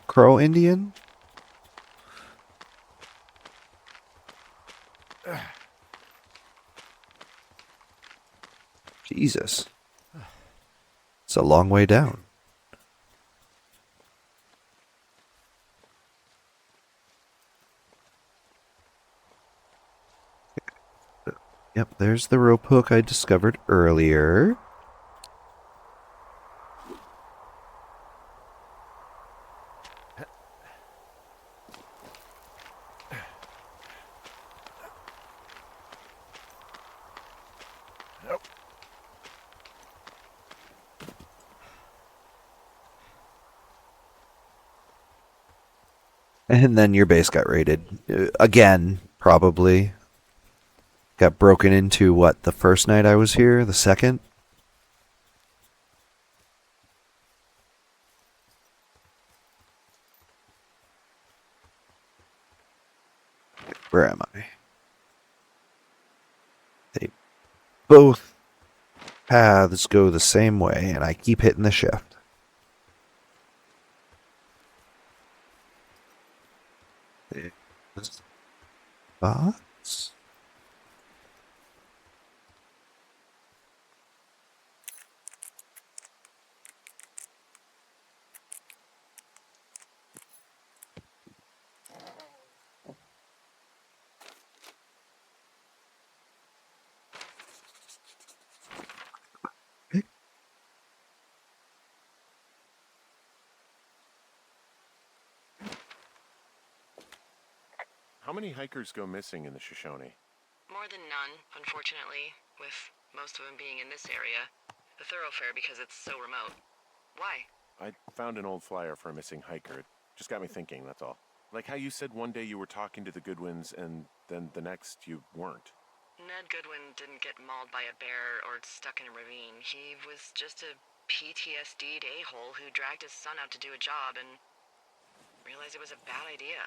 Crow Indian? Jesus. It's a long way down. Yep, there's the rope hook I discovered earlier. And then your base got raided. Again, probably. Got broken into, what, the first night I was here? The second? Where am I? They both paths go the same way, and I keep hitting the shift. Box? How many hikers go missing in the Shoshone? More than none, unfortunately, with most of them being in this area. The thoroughfare because it's so remote. Why? I found an old flyer for a missing hiker. It just got me thinking, that's all. Like how you said one day you were talking to the Goodwins and then the next you weren't. Ned Goodwin didn't get mauled by a bear or stuck in a ravine. He was just a PTSD'd a-hole who dragged his son out to do a job and realized it was a bad idea.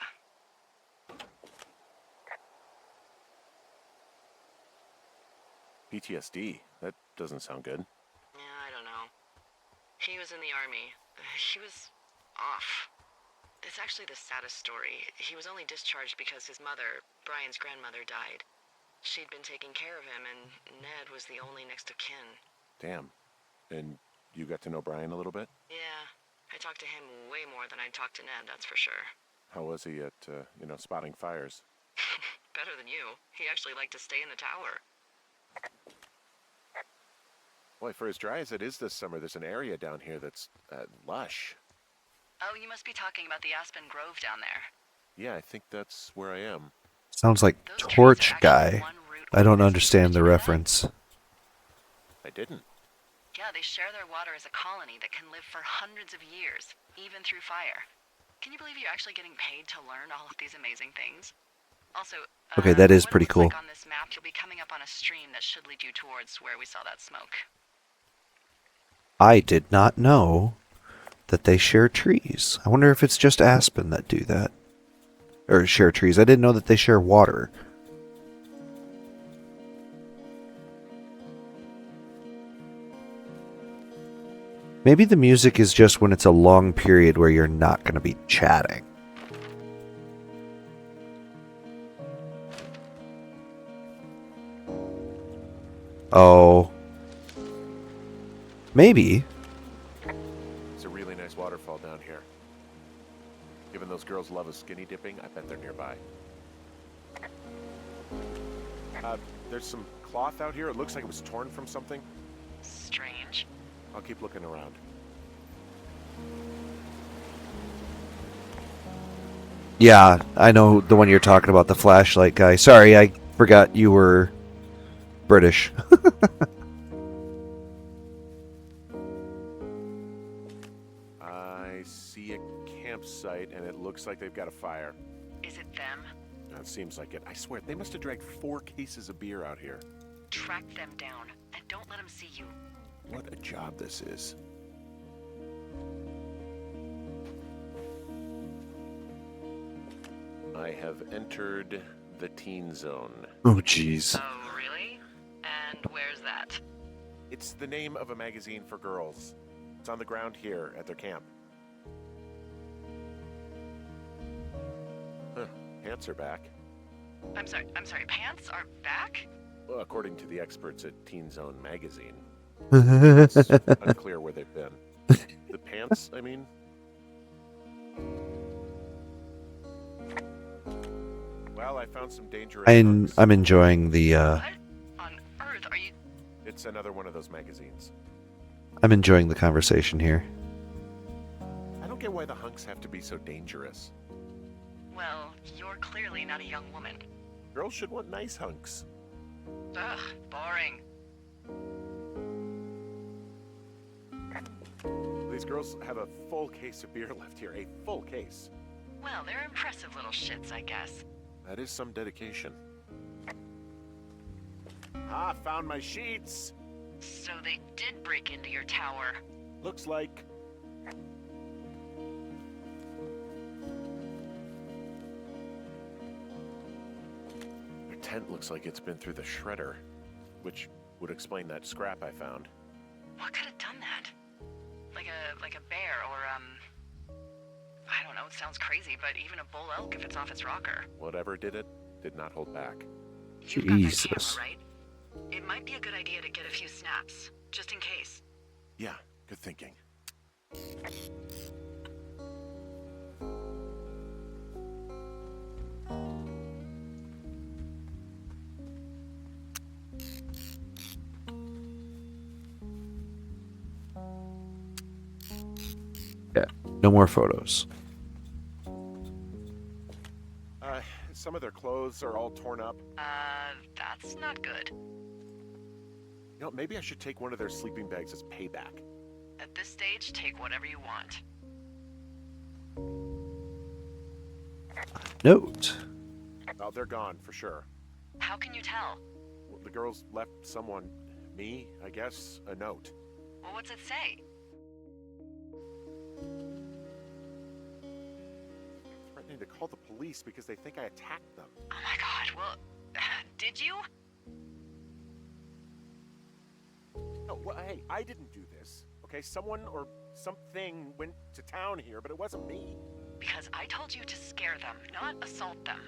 PTSD? That doesn't sound good. Yeah, I don't know. He was in the army. He was off. It's actually the saddest story. He was only discharged because his mother, Brian's grandmother, died. She'd been taking care of him, and Ned was the only next of kin. Damn. And you got to know Brian a little bit? Yeah, I talked to him way more than I'd talked to Ned, that's for sure. How was he at, spotting fires? Better than you. He actually liked to stay in the tower. Boy, for as dry as it is this summer, there's an area down here that's lush. Oh, you must be talking about the Aspen Grove down there. Yeah, I think that's where I am. Sounds like Those trees are Torch actually Guy. one root I don't organism. understand Did the you know that? reference. I didn't. Yeah, they share their water as a colony that can live for hundreds of years, even through fire. Can you believe you're actually getting paid to learn all of these amazing things? Also, Okay, that is what pretty it looks cool. like on this map, you'll be coming up on a stream that should lead you towards where we saw that smoke. I did not know that they share trees. I wonder if it's just Aspen that do that. Or share trees. I didn't know that they share water. Maybe the music is just when it's a long period where you're not going to be chatting. Oh. Maybe. It's a really nice waterfall down here. Given those girls love a skinny dipping, I bet they're nearby. There's some cloth out here. It looks like it was torn from something. Strange. I'll keep looking around. Yeah, I know the one you're talking about, the flashlight guy. Sorry, I forgot you were British. I site, and it looks like they've got a fire. Is it them? That seems like it. I swear, they must have dragged 4 cases of beer out here. Track them down, and don't let them see you. What a job this is. I have entered the teen zone. Oh, jeez. Oh, really? And where's that? It's the name of a magazine for girls. It's on the ground here at their camp. Huh, pants are back. I'm sorry, pants are back? Well, according to the experts at Teen Zone magazine. It's unclear where they've been. The pants, I mean? Well, I found some dangerous hunks. I'm enjoying the What on earth are you... It's another one of those magazines. I'm enjoying the conversation here. I don't get why the hunks have to be so dangerous. Well, you're clearly not a young woman. Girls should want nice hunks. Ugh, boring. These girls have a full case of beer left here. A full case. Well, they're impressive little shits, I guess. That is some dedication. Ah, found my sheets. So they did break into your tower. Looks like. Their tent looks like it's been through the shredder, which would explain that scrap I found. What could have done that? Like a bear or, I don't know, it sounds crazy, but even a bull elk if it's off its rocker. Whatever did it, did not hold back. You've got that Jesus. camera, right? It might be a good idea to get a few snaps, just in case. Yeah, good thinking. Yeah, no more photos. Some of their clothes are all torn up. That's not good. You know, maybe I should take one of their sleeping bags as payback. At this stage, take whatever you want. Note. Oh, they're gone, for sure. How can you tell? Well, the girls left someone, me, I guess, a note. Well, what's it say? Threatening to call the police because they think I attacked them. Oh my god, well, did you? No, well, hey, I didn't do this. Okay, someone or something went to town here, but it wasn't me. Because I told you to scare them, not assault them.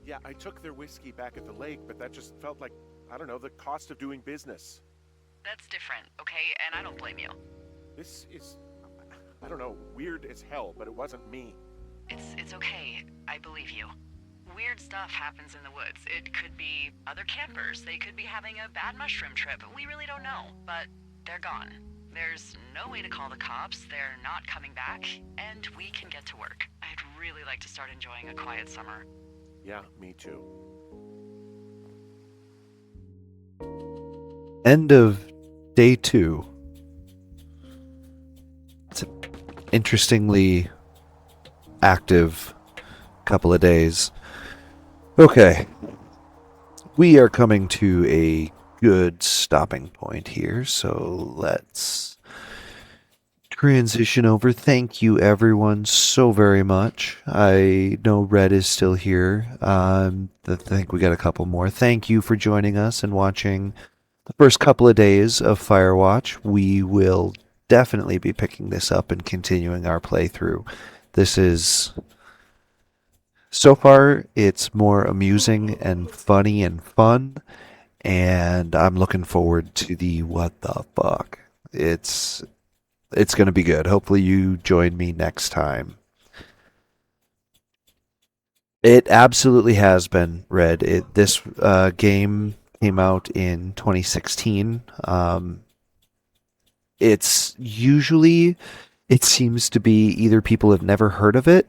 Yeah, I took their whiskey back at the lake, but that just felt like, I don't know, the cost of doing business. That's different, okay? And I don't blame you. This is, I don't know, weird as hell, but it wasn't me. It's okay. I believe you. Weird stuff happens in the woods. It could be other campers. They could be having a bad mushroom trip. We really don't know. But they're gone. There's no way to call the cops. They're not coming back. And we can get to work. I'd really like to start enjoying a quiet summer. Yeah, me too. End of day 2. It's an interestingly active couple of days. Okay. We are coming to a good stopping point here, so let's transition over. Thank you everyone so very much. I know Red is still here. I think we got a couple more. Thank you for joining us and watching the first couple of days of Firewatch. We will definitely be picking this up and continuing our playthrough. This is... So far, it's more amusing and funny and fun, and I'm looking forward to the what the fuck. It's going to be good. Hopefully you join me next time. It absolutely has been, Red. This game came out in 2016. It's usually, it seems to be either people have never heard of it,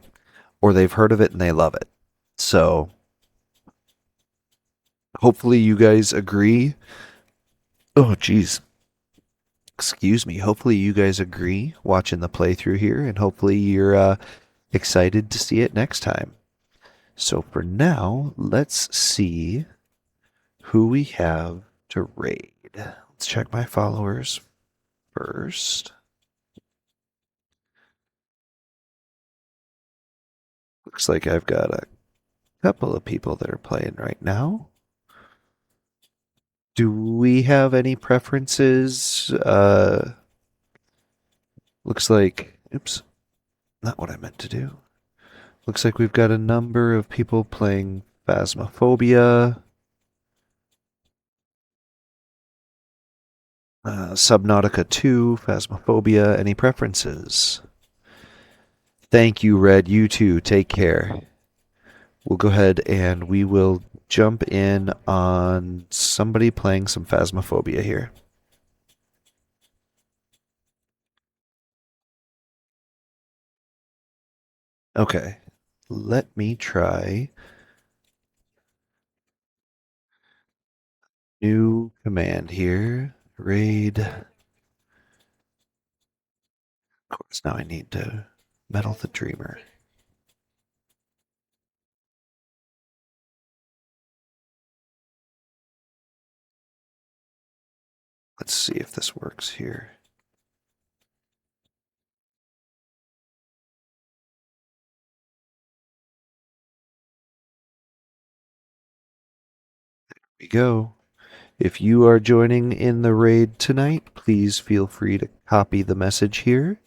or they've heard of it and they love it. So, hopefully you guys agree. Oh, geez. Excuse me. Hopefully you guys agree watching the playthrough here, and hopefully you're excited to see it next time. So for now, let's see who we have to raid. Let's check my followers first. Looks like I've got a couple of people that are playing right now. Do we have any preferences? Looks like, oops, not what I meant to do. Looks like we've got a number of people playing Phasmophobia, Subnautica 2, Phasmophobia. Any preferences? Thank you, Red. You too. Take care. We'll go ahead and we will jump in on somebody playing some Phasmophobia here. Okay, let me try new command here. Raid. Of course, now I need to meddle the dreamer. Let's see if this works here. There we go. If you are joining in the raid tonight, please feel free to copy the message here.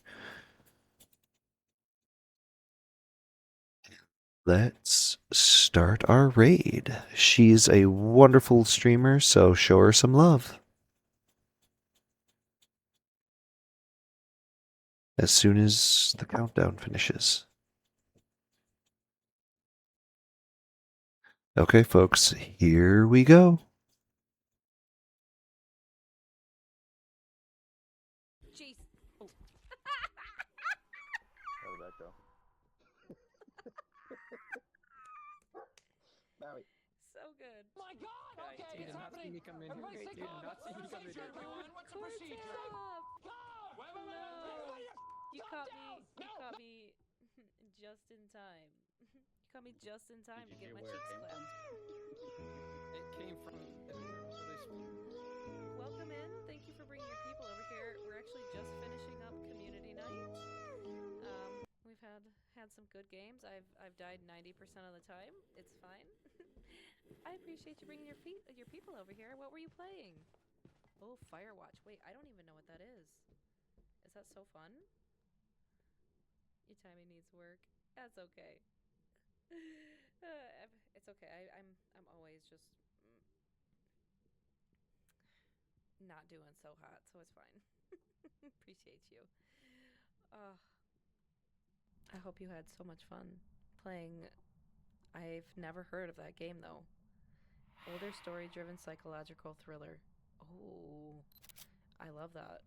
Let's start our raid. She's a wonderful streamer, so show her some love. As soon as the countdown finishes. Okay, folks, here we go. Jeez. Oh. How did that go? Barry. So good. My God! Right, Okay, dude. it's happening. me come in Everybody here. stay Did calm. not see me come in here. Everyone, what's the procedure? Go! Wait, wait, wait, wait. Everybody, You calm caught down. me. You No, caught me just in time. You caught me just in time to Did you get my hear where it cheeks came from? clapped. It came from Welcome in. Thank you for bringing your people over here. We're actually just finishing up community night. We've had some good games. I've died 90% of the time. It's fine. I appreciate you bringing your people over here. What were you playing? Oh, Firewatch. Wait, I don't even know what that is. Is that so fun? Your timing needs work. That's okay. It's okay. I'm always just not doing so hot, so it's fine. Appreciate you. I hope you had so much fun playing. I've never heard of that game though. Older story-driven psychological thriller. Oh, I love that.